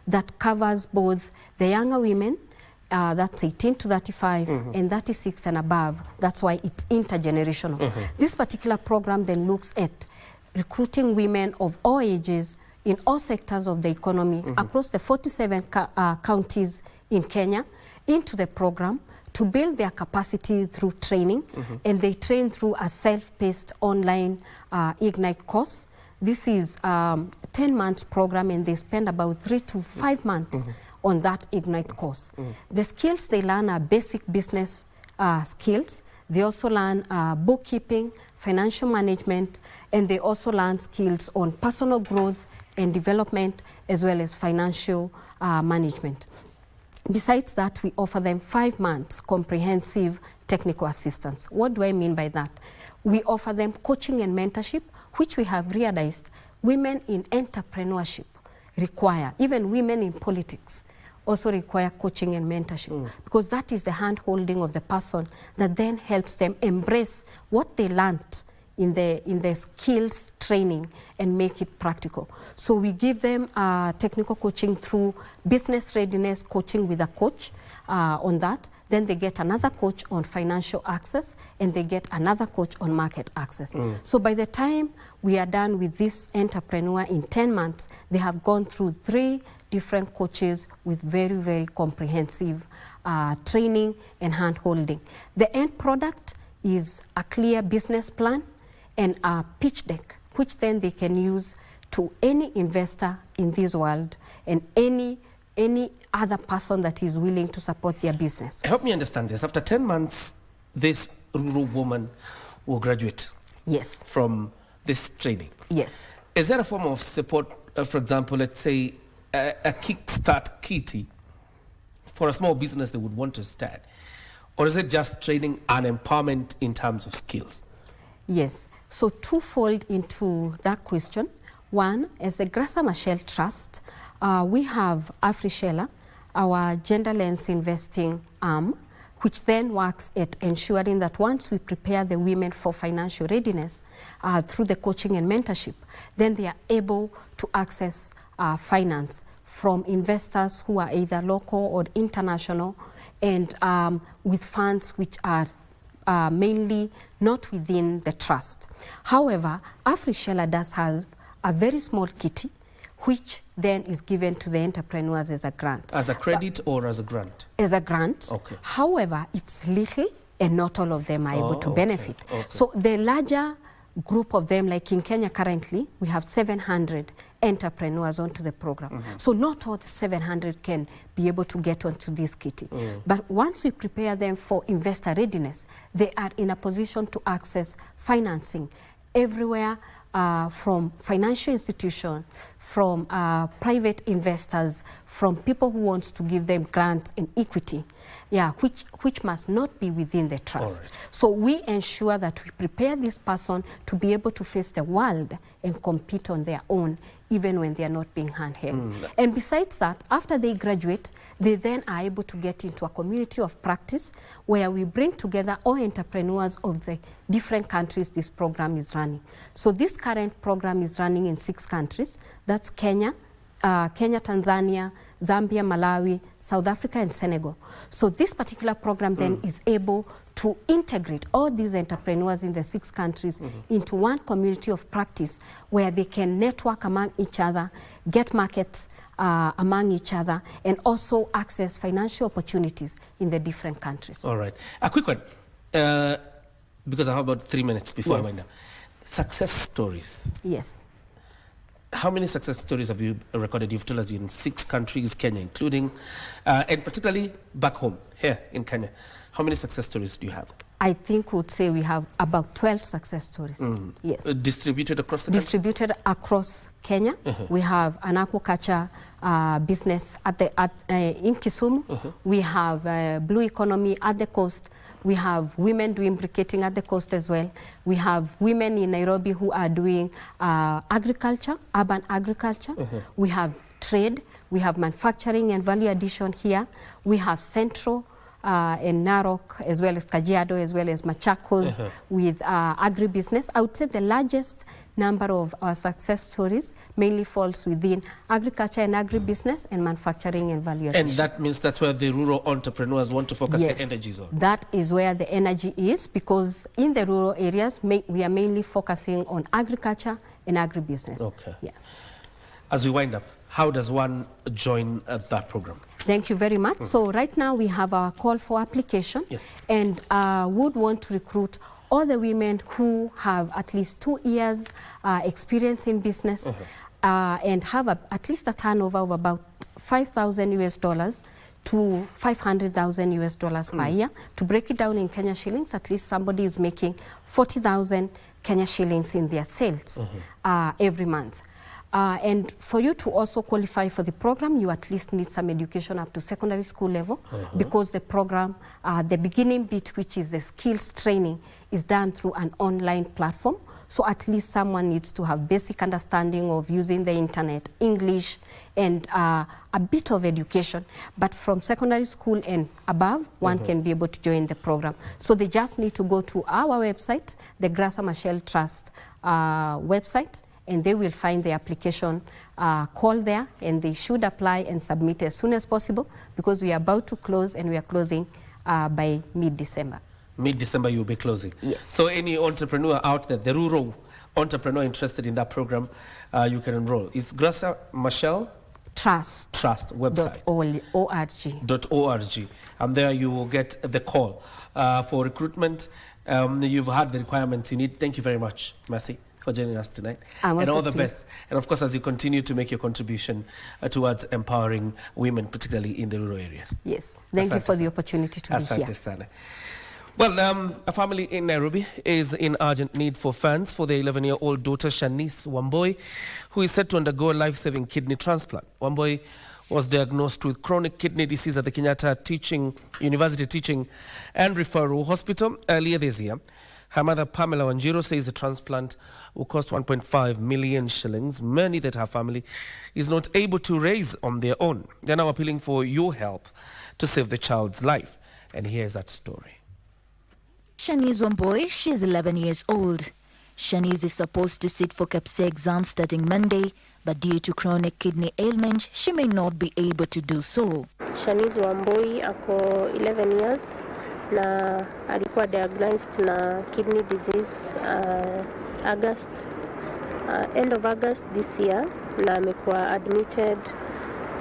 that covers both the younger women, that's 18 to 35, and 36 and above. That's why it's intergenerational. This particular program then looks at recruiting women of all ages in all sectors of the economy across the 47 counties in Kenya into the program to build their capacity through training, and they train through a self-paced online Ignite course. This is a 10-month program, and they spend about 3 to 5 months on that Ignite course. The skills they learn are basic business skills. They also learn bookkeeping, financial management, and they also learn skills on personal growth and development, as well as financial management. Besides that, we offer them 5 months comprehensive technical assistance. What do I mean by that? We offer them coaching and mentorship, which we have realized women in entrepreneurship require, even women in politics also require coaching and mentorship, because that is the hand-holding of the person that then helps them embrace what they learned in the skills training and make it practical. So we give them technical coaching through business readiness coaching with a coach on that. Then they get another coach on financial access, and they get another coach on market access. So by the time we are done with this entrepreneur in 10 months, they have gone through 3 different coaches with very, very comprehensive training and hand-holding. The end product is a clear business plan and a pitch deck, which then they can use to any investor in this world and any other person that is willing to support their business. Help me understand this. After 10 months, this rural woman will graduate. Yes. From this training. Yes. Is there a form of support, for example, let's say a kickstart kitty for a small business they would want to start? Or is it just training and empowerment in terms of skills? Yes. So twofold into that question. One, as the Graça Machel Trust, we have Afrishella, our gender lens investing arm, which then works at ensuring that once we prepare the women for financial readiness through the coaching and mentorship, then they are able to access finance from investors who are either local or international, and with funds which are mainly not within the trust. However, AfriShella does have a very small kitty, which then is given to the entrepreneurs as a grant. As a credit or as a grant? As a grant. Okay. However, it's little and not all of them are able to benefit. Okay. So the larger group of them, like in Kenya currently, we have 700 entrepreneurs onto the program. So not all the 700 can be able to get onto this kitty. But once we prepare them for investor readiness, they are in a position to access financing everywhere, from financial institutions, from private investors, from people who want to give them grants and equity, which must not be within the trust. So we ensure that we prepare this person to be able to face the world and compete on their own, even when they are not being handheld. And besides that, after they graduate, they then are able to get into a community of practice where we bring together all entrepreneurs of the different countries this program is running. So this current program is running in 6 countries. That's Kenya, Tanzania, Zambia, Malawi, South Africa, and Senegal. So this particular program then is able to integrate all these entrepreneurs in the 6 countries into one community of practice where they can network among each other, get markets among each other, and also access financial opportunities in the different countries. All right. A quick one, because I have about 3 minutes before I wind up. Success stories. Yes. How many success stories have you recorded? You've told us you're in 6 countries, Kenya including, and particularly back home, here in Kenya. How many success stories do you have? I think we would say we have about 12 success stories. Yes. Distributed across the country? Distributed across Kenya. We have an aquaculture business in Kisumu. We have blue economy at the coast. We have women doing briquetting at the coast as well. We have women in Nairobi who are doing agriculture, urban agriculture. We have trade. We have manufacturing and value addition here. We have Central in Narok, as well as Kajiado, as well as Machakos, with agribusiness. I would say the largest number of our success stories mainly falls within agriculture and agribusiness and manufacturing and value addition. And that means that's where the rural entrepreneurs want to focus their energies on. That is where the energy is, because in the rural areas, we are mainly focusing on agriculture and agribusiness. Okay. Yeah. As we wind up, how does one join that program? Thank you very much. So right now we have a call for application, and would want to recruit all the women who have at least 2 years experience in business and have at least a turnover of about $5,000 to $500,000 per year. To break it down in Kenya shillings, at least somebody is making 40,000 Kenya shillings in their sales every month. And for you to also qualify for the program, you at least need some education up to secondary school level, because the program, the beginning bit, which is the skills training, is done through an online platform. So at least someone needs to have basic understanding of using the internet, English, and a bit of education. But from secondary school and above, one can be able to join the program. So they just need to go to our website, the Grasa Machel Trust website, and they will find the application call there, and they should apply and submit as soon as possible, because we are about to close, and we are closing by mid-December. Mid-December you'll be closing. Yes. So any entrepreneur out there, the rural entrepreneur interested in that program, you can enroll. It's Grasa Machel Trust website. .org. And there you will get the call for recruitment. You've had the requirements you need. Thank you very much, Mercy, for joining us tonight. And all the best. And of course, as you continue to make your contribution towards empowering women, particularly in the rural areas. Yes. Thank you for the opportunity to be here. Sana. Well, a family in Nairobi is in urgent need for funds for their 11-year-old daughter, Shanice Wamboi, who is set to undergo a life-saving kidney transplant. Wamboi was diagnosed with chronic kidney disease at the Kenyatta University Teaching and Referral Hospital earlier this year. Her mother, Pamela Wanjiru, says the transplant will cost 1.5 million shillings, money that her family is not able to raise on their own. They're now appealing for your help to save the child's life. And here's that story. Shanice Wamboi, she is 11 years old. Shanice is supposed to sit for KBC exam starting Monday, but due to chronic kidney ailment, she may not be able to do so. Shanice Wamboi ako 11 years na alikuwa diagnosed na kidney disease end of August this year, na amekuwa admitted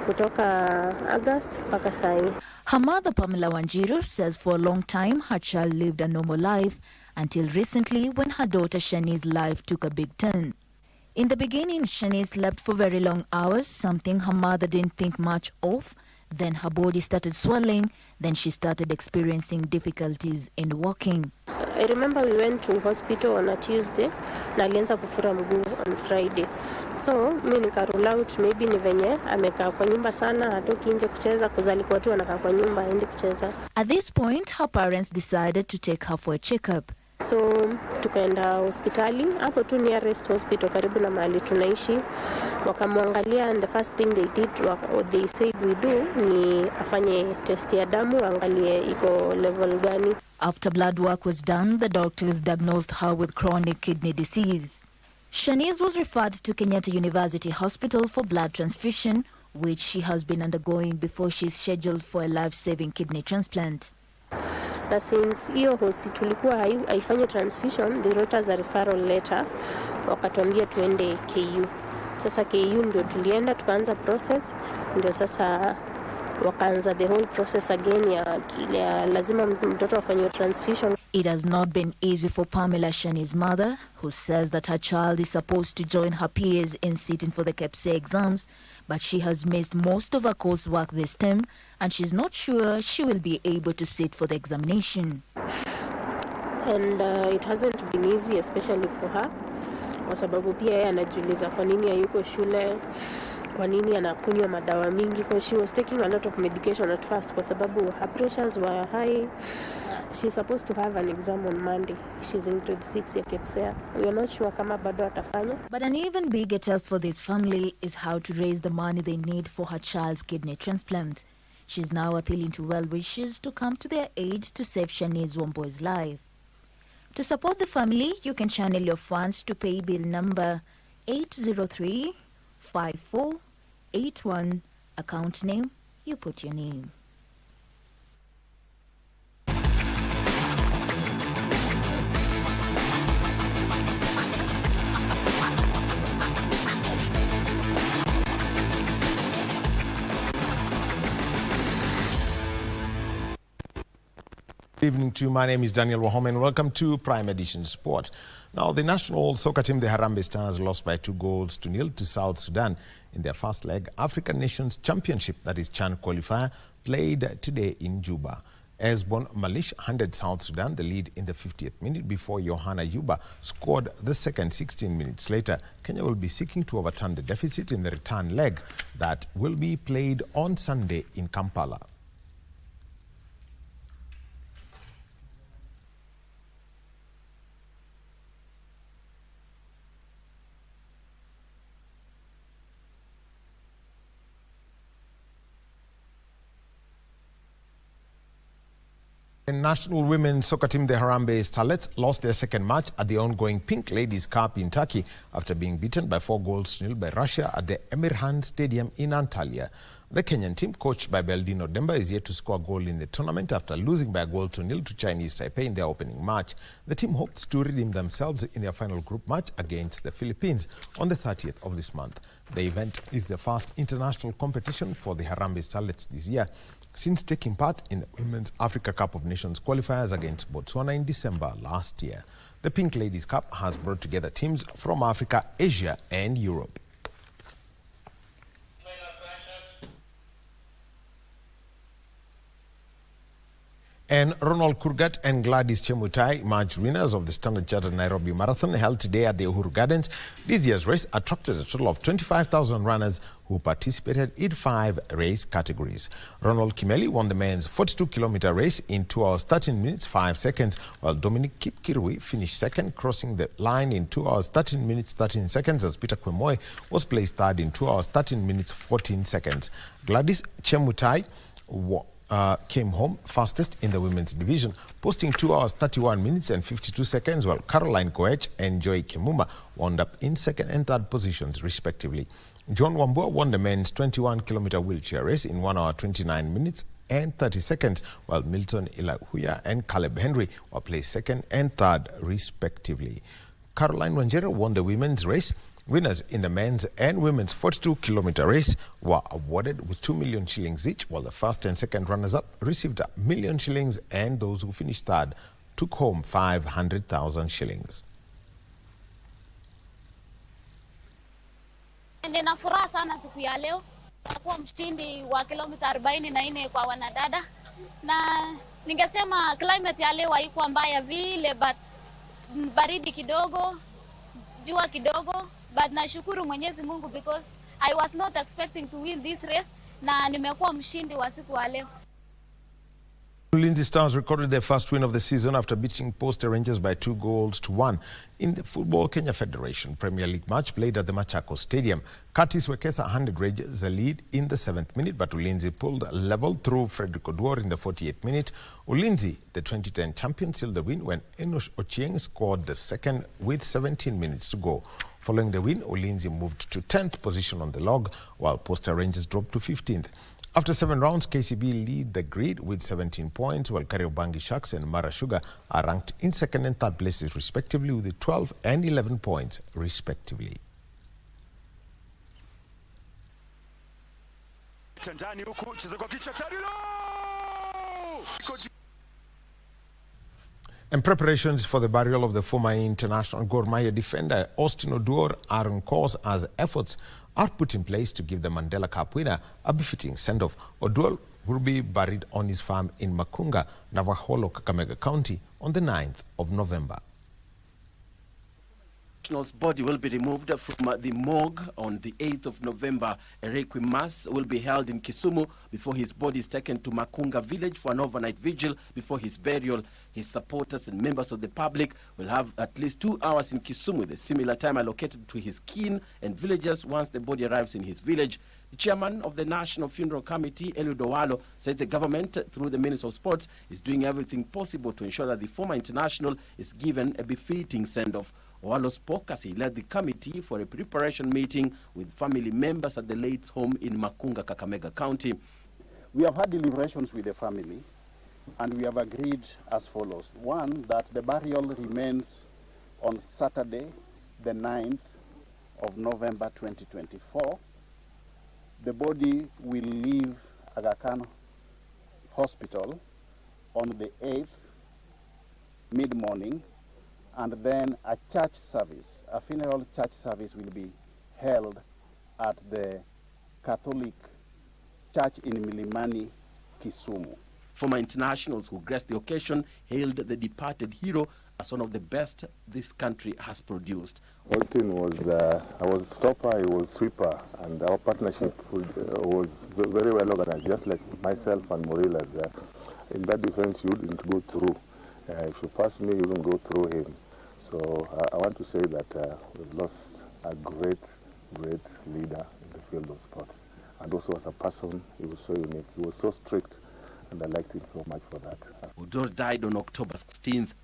kutoka August mpaka sai. Her mother, Pamela Wanjiru, says for a long time her child lived a normal life until recently when her daughter Shani's life took a big turn. In the beginning, Shani slept for very long hours, something her mother didn't think much of. Then her body started swelling. Then she started experiencing difficulties in walking. I remember we went to hospital on a Tuesday na alianza kufura mguu on Friday. So mimi nika roll out, maybe ni venye amekaa kwa nyumba sana, hatoki nje kucheza, kuzalikuwa tu anakaa kwa nyumba aende kucheza. At this point, her parents decided to take her for a checkup. So tukaenda hospitali hapo tu nearest hospital karibu na mahali tunaishi, wakamwangalia, and the first thing they did, what they said we do ni afanye test ya damu angalie iko level gani. After blood work was done, the doctors diagnosed her with chronic kidney disease. Shanice was referred to Kenyatta University Hospital for blood transfusion, which she has been undergoing before she is scheduled for a life-saving kidney transplant. Na since hiyo hosi tulikuwa haifanye transfusion, they wrote us a referral letter, wakatuambia tuende KU. Sasa KU ndio tulienda tukaanza process, ndio sasa wakaanza the whole process again ya lazima mtoto afanywe transfusion. It has not been easy for Pamela, Shani's mother, who says that her child is supposed to join her peers in sitting for the KBC exams, but she has missed most of her coursework this term, and she's not sure she will be able to sit for the examination. And it hasn't been easy, especially for her, kwa sababu pia yeye anajiuliza kwa nini hayuko shule, kwa nini anakunywa madawa mingi, because she was taking a lot of medication at first kwa sababu her pressures were high. She's supposed to have an exam on Monday. She's in grade 6 ya KBC. We are not sure kama bado atafanya. But an even bigger test for this family is how to raise the money they need for her child's kidney transplant. She's now appealing to well-wishers to come to their aid to save Shanice Wambo's life. To support the family, you can channel your funds to pay bill number 803-5481. Account name, you put your name. Good evening to you. My name is Daniel Wahome and welcome to Prime Edition Sports. Now, the national soccer team, the Harambee Stars, lost by 2-0 to South Sudan in their first leg African Nations Championship, that is CHAN qualifier, played today in Juba. Esbon Malish handed South Sudan the lead in the 50th minute before Johanna Yuba scored the second 16 minutes later. Kenya will be seeking to overturn the deficit in the return leg that will be played on Sunday in Kampala. The national women's soccer team, the Harambee Starlets, lost their second match at the ongoing Pink Ladies Cup in Turkey after being beaten by 4-0 by Russia at the Emirhan Stadium in Antalya. The Kenyan team, coached by Beldino Demba, is yet to score a goal in the tournament after losing by 1-0 to Chinese Taipei in their opening match. The team hopes to redeem themselves in their final group match against the Philippines on the 30th of this month. The event is the first international competition for the Harambee Starlets this year, since taking part in the Women's Africa Cup of Nations qualifiers against Botswana in December last year. The Pink Ladies Cup has brought together teams from Africa, Asia and Europe. And Ronald Kurgat and Gladys Chemutai emerged winners of the Standard Chartered Nairobi Marathon held today at the Uhuru Gardens. This year's race attracted a total of 25,000 runners who participated in 5 race categories. Ronald Kimeli won the men's 42-kilometer race in 2 hours 13 minutes 5 seconds, while Dominic Kipkirui finished second, crossing the line in 2 hours 13 minutes 13 seconds, as Peter Kwemoe was placed third in 2 hours 13 minutes 14 seconds. Gladys Chemutai came home fastest in the women's division, posting 2 hours 31 minutes and 52 seconds, while Caroline Koech and Joy Kimuma wound up in second and third positions respectively. John Wambua won the men's 21-kilometer wheelchair race in 1 hour 29 minutes and 32nd, while Milton Ilahuya and Caleb Henry were placed 2nd and 3rd, respectively. Caroline Wanjera won the women's race. Winners in the men's and women's 42-kilometer race were awarded with 2 million shillings each, while the first and second runners-up received 1 million shillings, and those who finished third took home 500,000 shillings. Nina furaha sana siku ya leo kuwa mshindi wa kilomita 44 kwa wanadada, na ningesema climate ya leo haikuwa mbaya vile, but baridi kidogo, jua kidogo, but nashukuru Mwenyezi Mungu because I was not expecting to win this race na nimekuwa mshindi wa siku ya leo. Ulinzi Stars recorded their first win of the season after beating Posta Rangers by 2-1 in the Football Kenya Federation Premier League match played at the Machakos Stadium. Curtis Wekesa handed Rangers the lead in the 7th minute, but Ulinzi pulled level through Frederick Oduor in the 48th minute. Ulinzi, the 2010 champions, sealed the win when Enosh Ochieng scored the second with 17 minutes to go. Following the win, Ulinzi moved to 10th position on the log, while Posta Rangers dropped to 15th. After 7 rounds, KCB lead the grid with 17 points, while Kariobangi Sharks and Mara Sugar are ranked in 2nd and 3rd places respectively with 12 and 11 points respectively. And preparations for the burial of the former international Gor Mahia defender Austin Oduor are on course as efforts are put in place to give the Mandela Cup winner a befitting send-off. Oduor will be buried on his farm in Makunga, Navaholo, Kakamega County on the 9th of November. His body will be removed from the morgue on the 8th of November. A requiem mass will be held in Kisumu before his body is taken to Makunga village for an overnight vigil before his burial. His supporters and members of the public will have at least 2 hours in Kisumu with a similar time allocated to his kin and villagers once the body arrives in his village. The chairman of the National Funeral Committee, Eliud Owalo, said the government, through the Minister of Sports, is doing everything possible to ensure that the former international is given a befitting send-off. Owalo spoke as he led the committee for a preparation meeting with family members at the late's home in Makunga, Kakamega County. We have had deliberations with the family, and we have agreed as follows. One, that the burial remains on Saturday, the 9th of November 2024. The body will leave Aga Khan Hospital on the 8th, mid-morning, and then a church service, a funeral church service will be held at the Catholic Church in Milimani, Kisumu. Former internationals who graced the occasion hailed the departed hero as one of the best this country has produced. Austin was, I was stopper, he was sweeper, and our partnership was very well organized, just like myself and Morilas. In that defense, you wouldn't go through. If you pass me, you wouldn't go through him. So I want to say that we've lost a great leader in the field of sports. And also as a person, he was so unique. He was so strict, and I liked him so much for that. Oduor died on October 16th.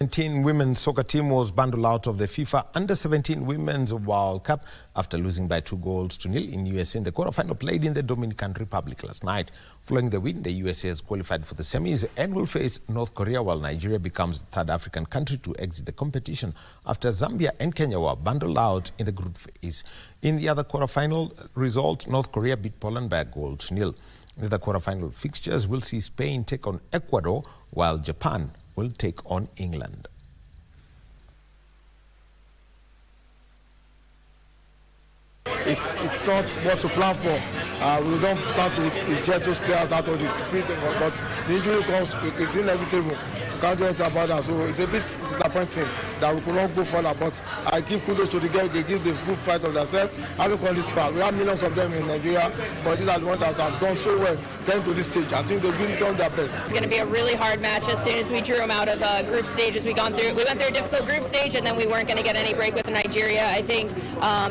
17 women's soccer team was bundled out of the FIFA Under-17 Women's World Cup after losing by 2-0 in USA in the quarterfinal played in the Dominican Republic last night. Following the win, the USA has qualified for the semis and will face North Korea, while Nigeria becomes the 3rd African country to exit the competition after Zambia and Kenya were bundled out in the group phase. In the other quarterfinal result, North Korea beat Poland by 1-0. The other quarterfinal fixtures will see Spain take on Ecuador, while Japan will take on England. It's not what to plan for. We don't plan to eject those players out of this field, but the injury comes, it's inevitable. We can't do anything about that. So it's a bit disappointing that we could not go further. But I give kudos to the girls. They give the good fight of themselves. Having gone this far, we have millions of them in Nigeria, but these are the ones that have done so well getting to this stage. I think they've done their best. It's going to be a really hard match. As soon as we drew them out of group stages, we went through a difficult group stage, and then we weren't going to get any break with Nigeria. I think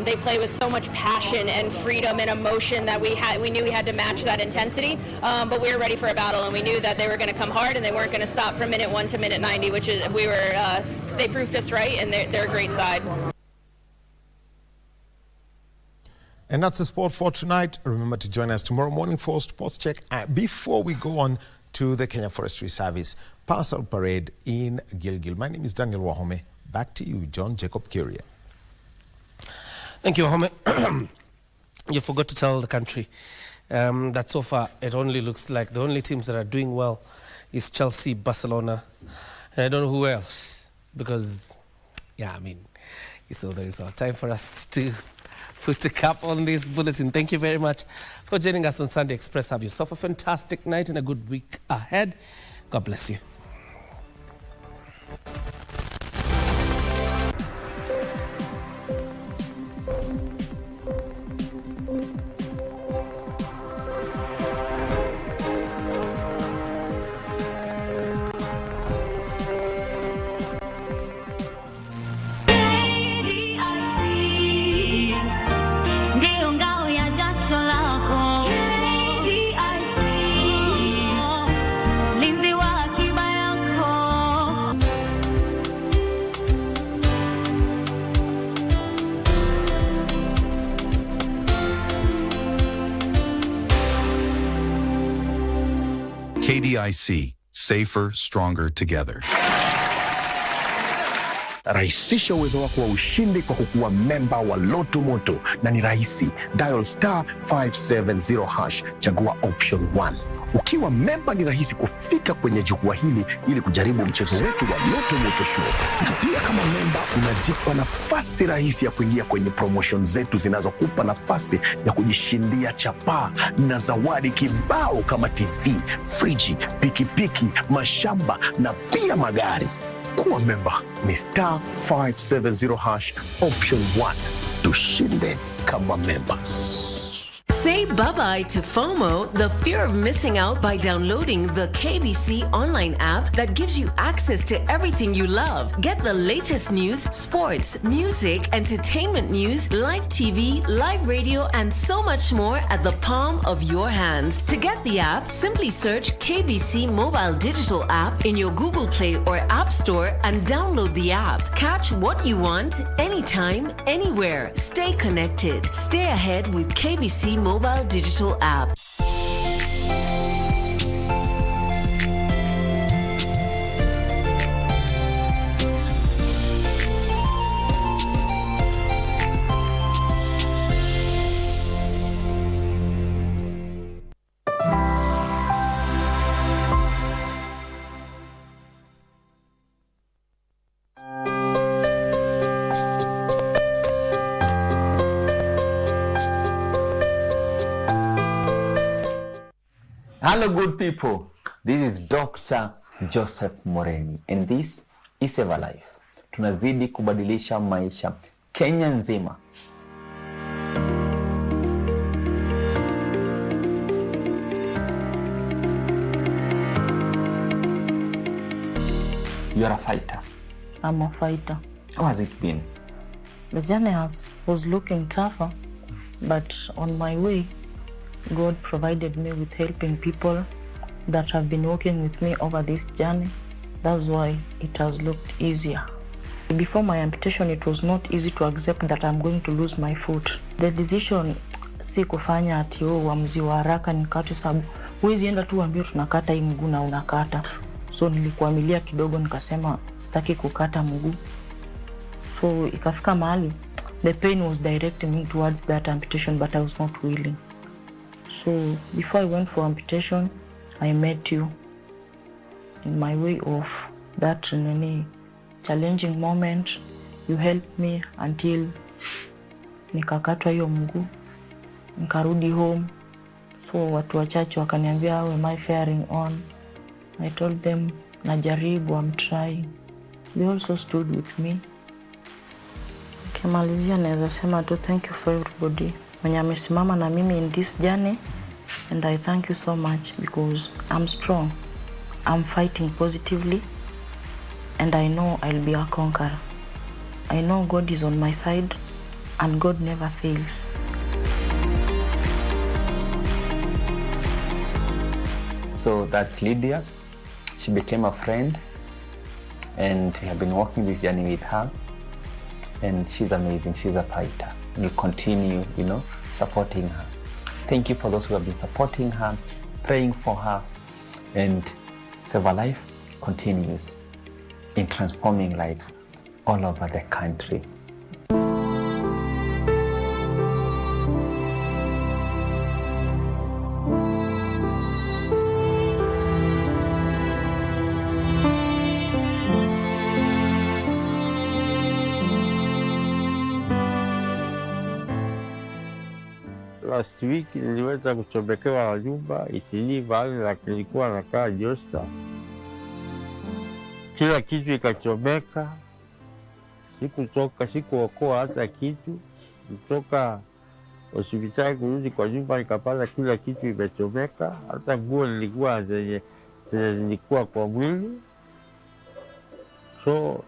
they play with so much passion and freedom and emotion that we knew we had to match that intensity, but we were ready for a battle, and we knew that they were going to come hard and they weren't going to stop from minute 1 to minute 90, which is they proved us right, and they're a great side. And that's the sport for tonight. Remember to join us tomorrow morning for Sports Check. Before we go on to the Kenya Forestry Service Parcel Parade in Gilgil. My name is Daniel Wahome. Back to you, John Jacob Curia. Thank you, Wahome. You forgot to tell the country that so far it only looks like the only teams that are doing well is Chelsea, Barcelona, and I don't know who else, because, yeah, I mean, so there is time for us to put a cap on this bulletin. Thank you very much for joining us on Sunday Express. Have yourself a fantastic night and a good week ahead. God bless you. KDIC, safer, stronger together. Rahisisha uwezo wako wa ushindi kwa kukuwa memba wa Loto Moto, na ni rahisi. Dial *570#, chagua option 1. Ukiwa memba ni rahisi kufika kwenye jukwaa hili ili kujaribu mchezo wetu wa Loto Moto Show. Na pia kama memba unajipa nafasi rahisi ya kuingia kwenye promotion zetu zinazokupa nafasi ya kujishindia chapaa na zawadi kibao kama TV, friji, pikipiki, mashamba na pia magari. Kuwa memba ni *570# option 1. Tushinde kama members. Say bye-bye to FOMO, the fear of missing out, by downloading the KBC Online app that gives you access to everything you love. Get the latest news, sports, music, entertainment news, live TV, live radio, and so much more at the palm of your hands. To get the app, simply search KBC Mobile Digital App in your Google Play or App Store and download the app. Catch what you want, anytime, anywhere. Stay connected. Stay ahead with KBC Mobile Digital App. Hello good people, this is Dr. Joseph Moreni and this is Ever Life. Tunazidi kubadilisha maisha Kenya nzima. You are a fighter. I'm a fighter. How has it been? The journey was looking tougher, but on my way, God provided me with helping people that have been working with me over this journey. That's why it has looked easier. Before my amputation, it was not easy to accept that I'm going to lose my foot. The decision si kufanya ati uamuzi wa haraka nikate, sababu huwezi enda tu ambio tunakata hii mguu na unakata. So nilikuamilia kidogo nikasema sitaki kukata mguu. So ikafika mahali the pain was directing me towards that amputation, but I was not willing. So before I went for amputation, I met you in my way of that challenging moment. You helped me until nikakatwa hiyo mguu, nikarudi home. So watu wachache wakaniambia, how am I faring on? I told them, najaribu, I'm trying. They also stood with me. Kimalizia naweza sema tu thank you for everybody mwenye amesimama na mimi in this journey, and I thank you so much because I'm strong. I'm fighting positively and I know I'll be a conqueror. I know God is on my side and God never fails. So that's Lydia. She became a friend and we have been walking this journey with her, and she's amazing. She's a fighter. We'll continue, supporting her. Thank you for those who have been supporting her, praying for her, and Save Her Life continues in transforming lives all over the country. Last week niliweza kuchomekewa nyumba Isili mahali na nilikuwa nakaa Josta. Kila kitu ikachomeka, sikuokoa hata kitu. Kutoka hospitali kurudi kwa nyumba nikapata kila kitu imechomeka, hata nguo nilikuwa zenye zilikuwa kwa mwili. So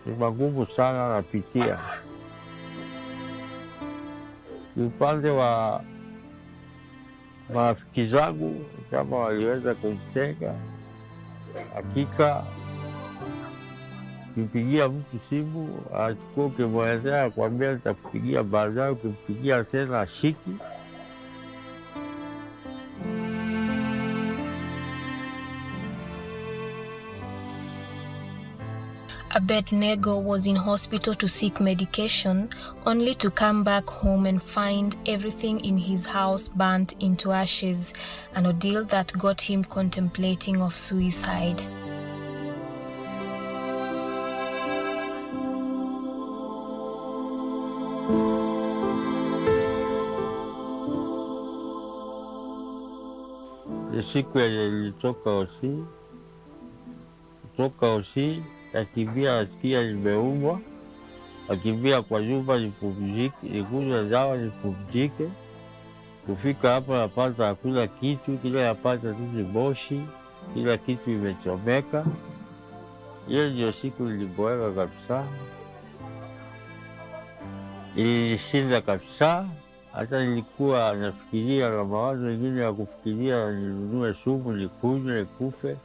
ni magumu sana napitia. Upande wa marafiki zangu kama waliweza kunitenga, hakika ukimpigia mtu simu achukua, ukimwelezea akwambia nitakupigia baadaye, ukimpigia tena ashiki. Abednego was in hospital to seek medication, only to come back home and find everything in his house burnt into ashes, an ordeal that got him contemplating of suicide. Siku yenye nilitoka hosi, akimbia asikia nimeumwa, akimbia kwa nyumba nipumzike, nikunywa dawa nipumzike. Kufika hapa napata hakuna kitu, kila napata tu moshi, kila kitu imechomeka. Hiyo ndio siku niliboeka kabisa, ilishinda kabisa. Hata nilikuwa nafikiria na mawazo mengine ya kufikiria ninunue sumu nikunywe nikufe,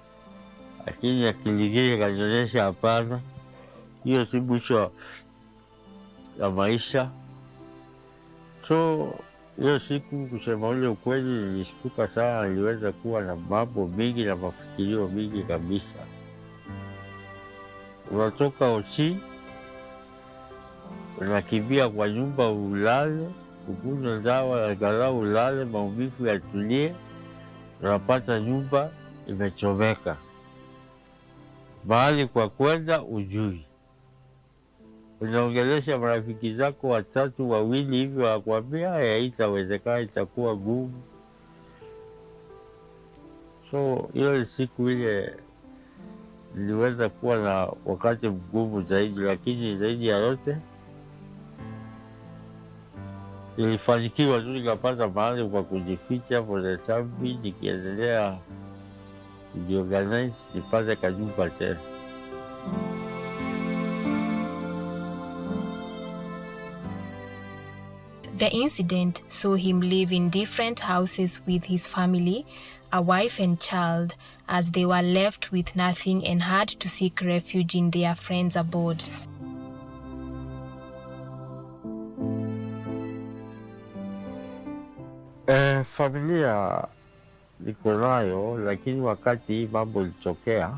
lakini akili ingine kanionyesha hapana, hiyo si mwisho ya maisha. So hiyo siku kusema ule ukweli nilishtuka sana, niliweza kuwa na mambo mingi na mafikirio mingi kabisa. Unatoka hosi, unakimbia kwa nyumba ulale, ukunywe dawa angalau ulale, maumivu yatulie, unapata nyumba imechomeka. Mahali kwa kwenda ujui. Unaongelesha marafiki zako watatu wawili hivyo, wakwambia haitawezekana, itakuwa gumu. So hiyo siku ile niliweza kuwa na wakati mgumu zaidi, lakini zaidi ya yote nilifanikiwa tu, nikapata mahali kwa kujificha for the time being, nikiendelea kujiorganize nipate kajumba tena. The incident saw him live in different houses with his family, a wife and child, as they were left with nothing and had to seek refuge in their friends' abode. Familia niko nayo, lakini wakati hii mambo ilitokea,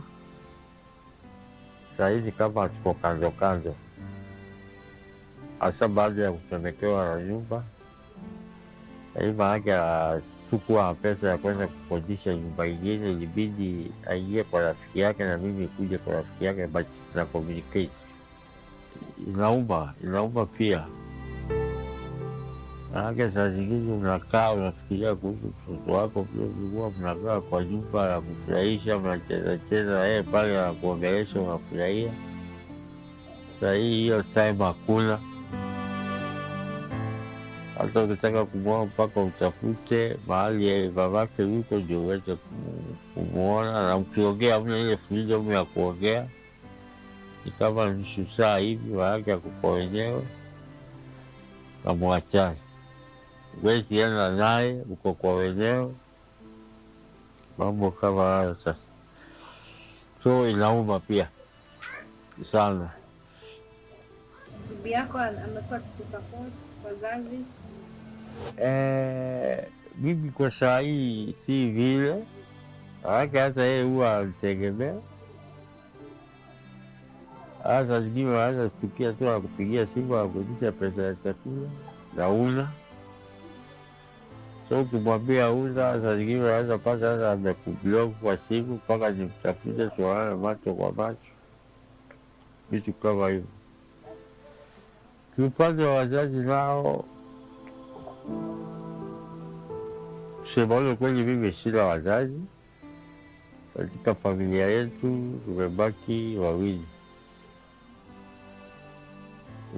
sahizi kama tuko kando kando, hasa baada ya kuchomekewa na nyumba. Hii maanake hatukuwa pesa ya kwenda kukodisha nyumba ingine, ilibidi aingie kwa rafiki yake na mimi kuja kwa rafiki yake, but na communicate. Inauma pia. Maanake saa zingine unakaa unafikiria kuhusu mtoto wako, pia ulikuwa mnakaa kwa nyumba ya kufurahisha, mnacheza pale na kuongelesha, unafurahia. Saa hii hiyo time hakuna. Hata ukitaka kumwona mpaka utafute mahali babake yuko ndio uweze kumwona, na mkiongea hamna ile freedom ya kuongea. Ni kama nusu saa hivi maanake yako kwa wenyewe na mwachani. Huwezi enda naye, uko kwa wenyewe, mambo kama hayo sasa. So inauma pia sana. Bibi yako amekuwa tukisupport wazazi, Mimi kwa saa hii si vile, maanake hata yeye huwa alitegemea. Hasa zingine wanaweza kufikia tu akupigia simu akuitisha pesa ya chakula na una. So ukimwambia una, saa zingine wanaweza pata hata amekublock kwa simu mpaka nimtafute tuonane macho kwa macho. Vitu kama hivyo. Kiupande wa wazazi nao, kusema ule kweli mimi sina wazazi. Katika familia yetu tumebaki wawili.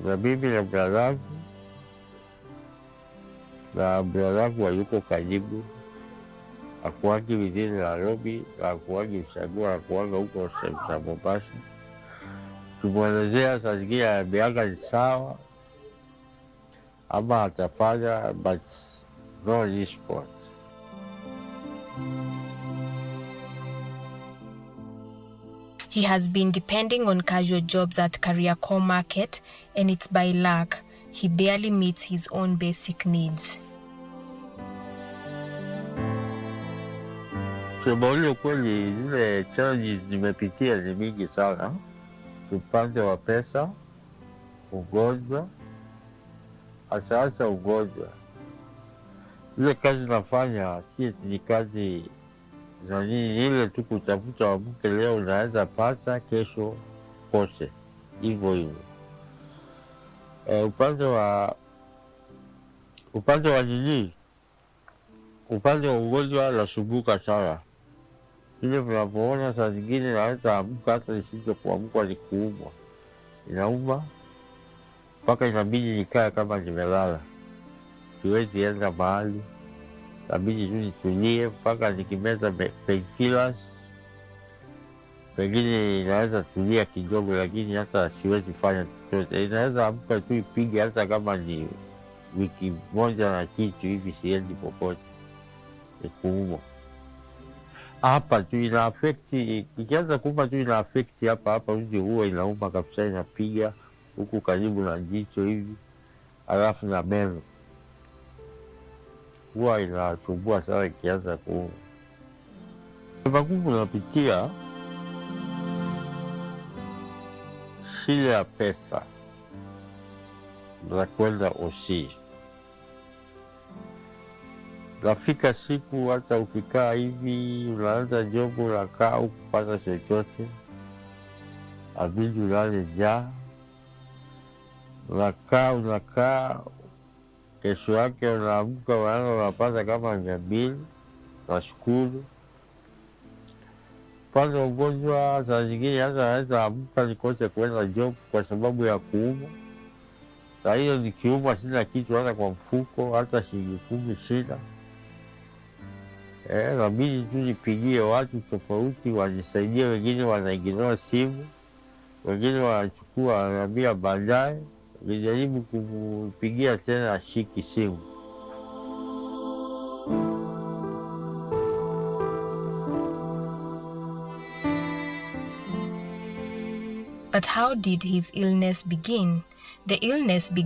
Kuna mimi na bradhangu, na bradhangu hayuko karibu. Hakuangi within Nairobi, hakuangi Ushago, hakuanga huko za Mombasa. Tumwelezea saa zingine ameanga ni sawa ama atafanya, but no response. He has been depending on casual jobs at Kariakor Market, and it's by luck he barely meets his own basic needs. Kusema ule kweli, zile challenges nimepitia ni mingi sana. Upande wa pesa, ugonjwa, hasa ugonjwa. Ile kazi nafanya ni kazi na nini, ile tu kutafuta wa mke, leo unaweza pata, kesho kose, hivyo hivyo. Upande wa nini, upande wa ugonjwa nasumbuka sana. Ile mnapoona saa zingine naweza amka hata nisije kuamka ni kuumwa. Inauma mpaka inabidi nikae kama nimelala. Siwezi enda mahali. Inabidi tu nitulie mpaka nikimeza painkillers. Pengine inaweza tulia kidogo, lakini hata siwezi fanya chochote. Inaweza amka tu ipige hata kama ni wiki moja na kitu hivi, siendi popote. Ni kuumwa. Hapa tu ina affect, ikianza kuuma tu ina affect hapa nje, huwa inauma kabisa, inapiga huku karibu na jicho hivi, alafu na meno. Huwa inasumbua sana ikianza kuuma. Magumu napitia shida ya pesa za kwenda OC. Nafika siku hata ukikaa hivi, unaanza job, unakaa hukupata chochote, abidi ulale njaa. Unakaa, kesho yake unaamka unapata kama 200, nashukuru. Upande wa ugonjwa, saa zingine hata naweza amka nikose kwenda job kwa sababu ya kuumwa. Saa hiyo nikiumwa sina kitu hata kwa mfuko, hata shilingi 10 sina. Nabidi tu nipigie watu tofauti wanisaidie, wengine wanaignore simu, wengine wanachukua wananiambia baadaye, nijaribu kumpigia tena ashiki simu. But how did his illness begin? The illness began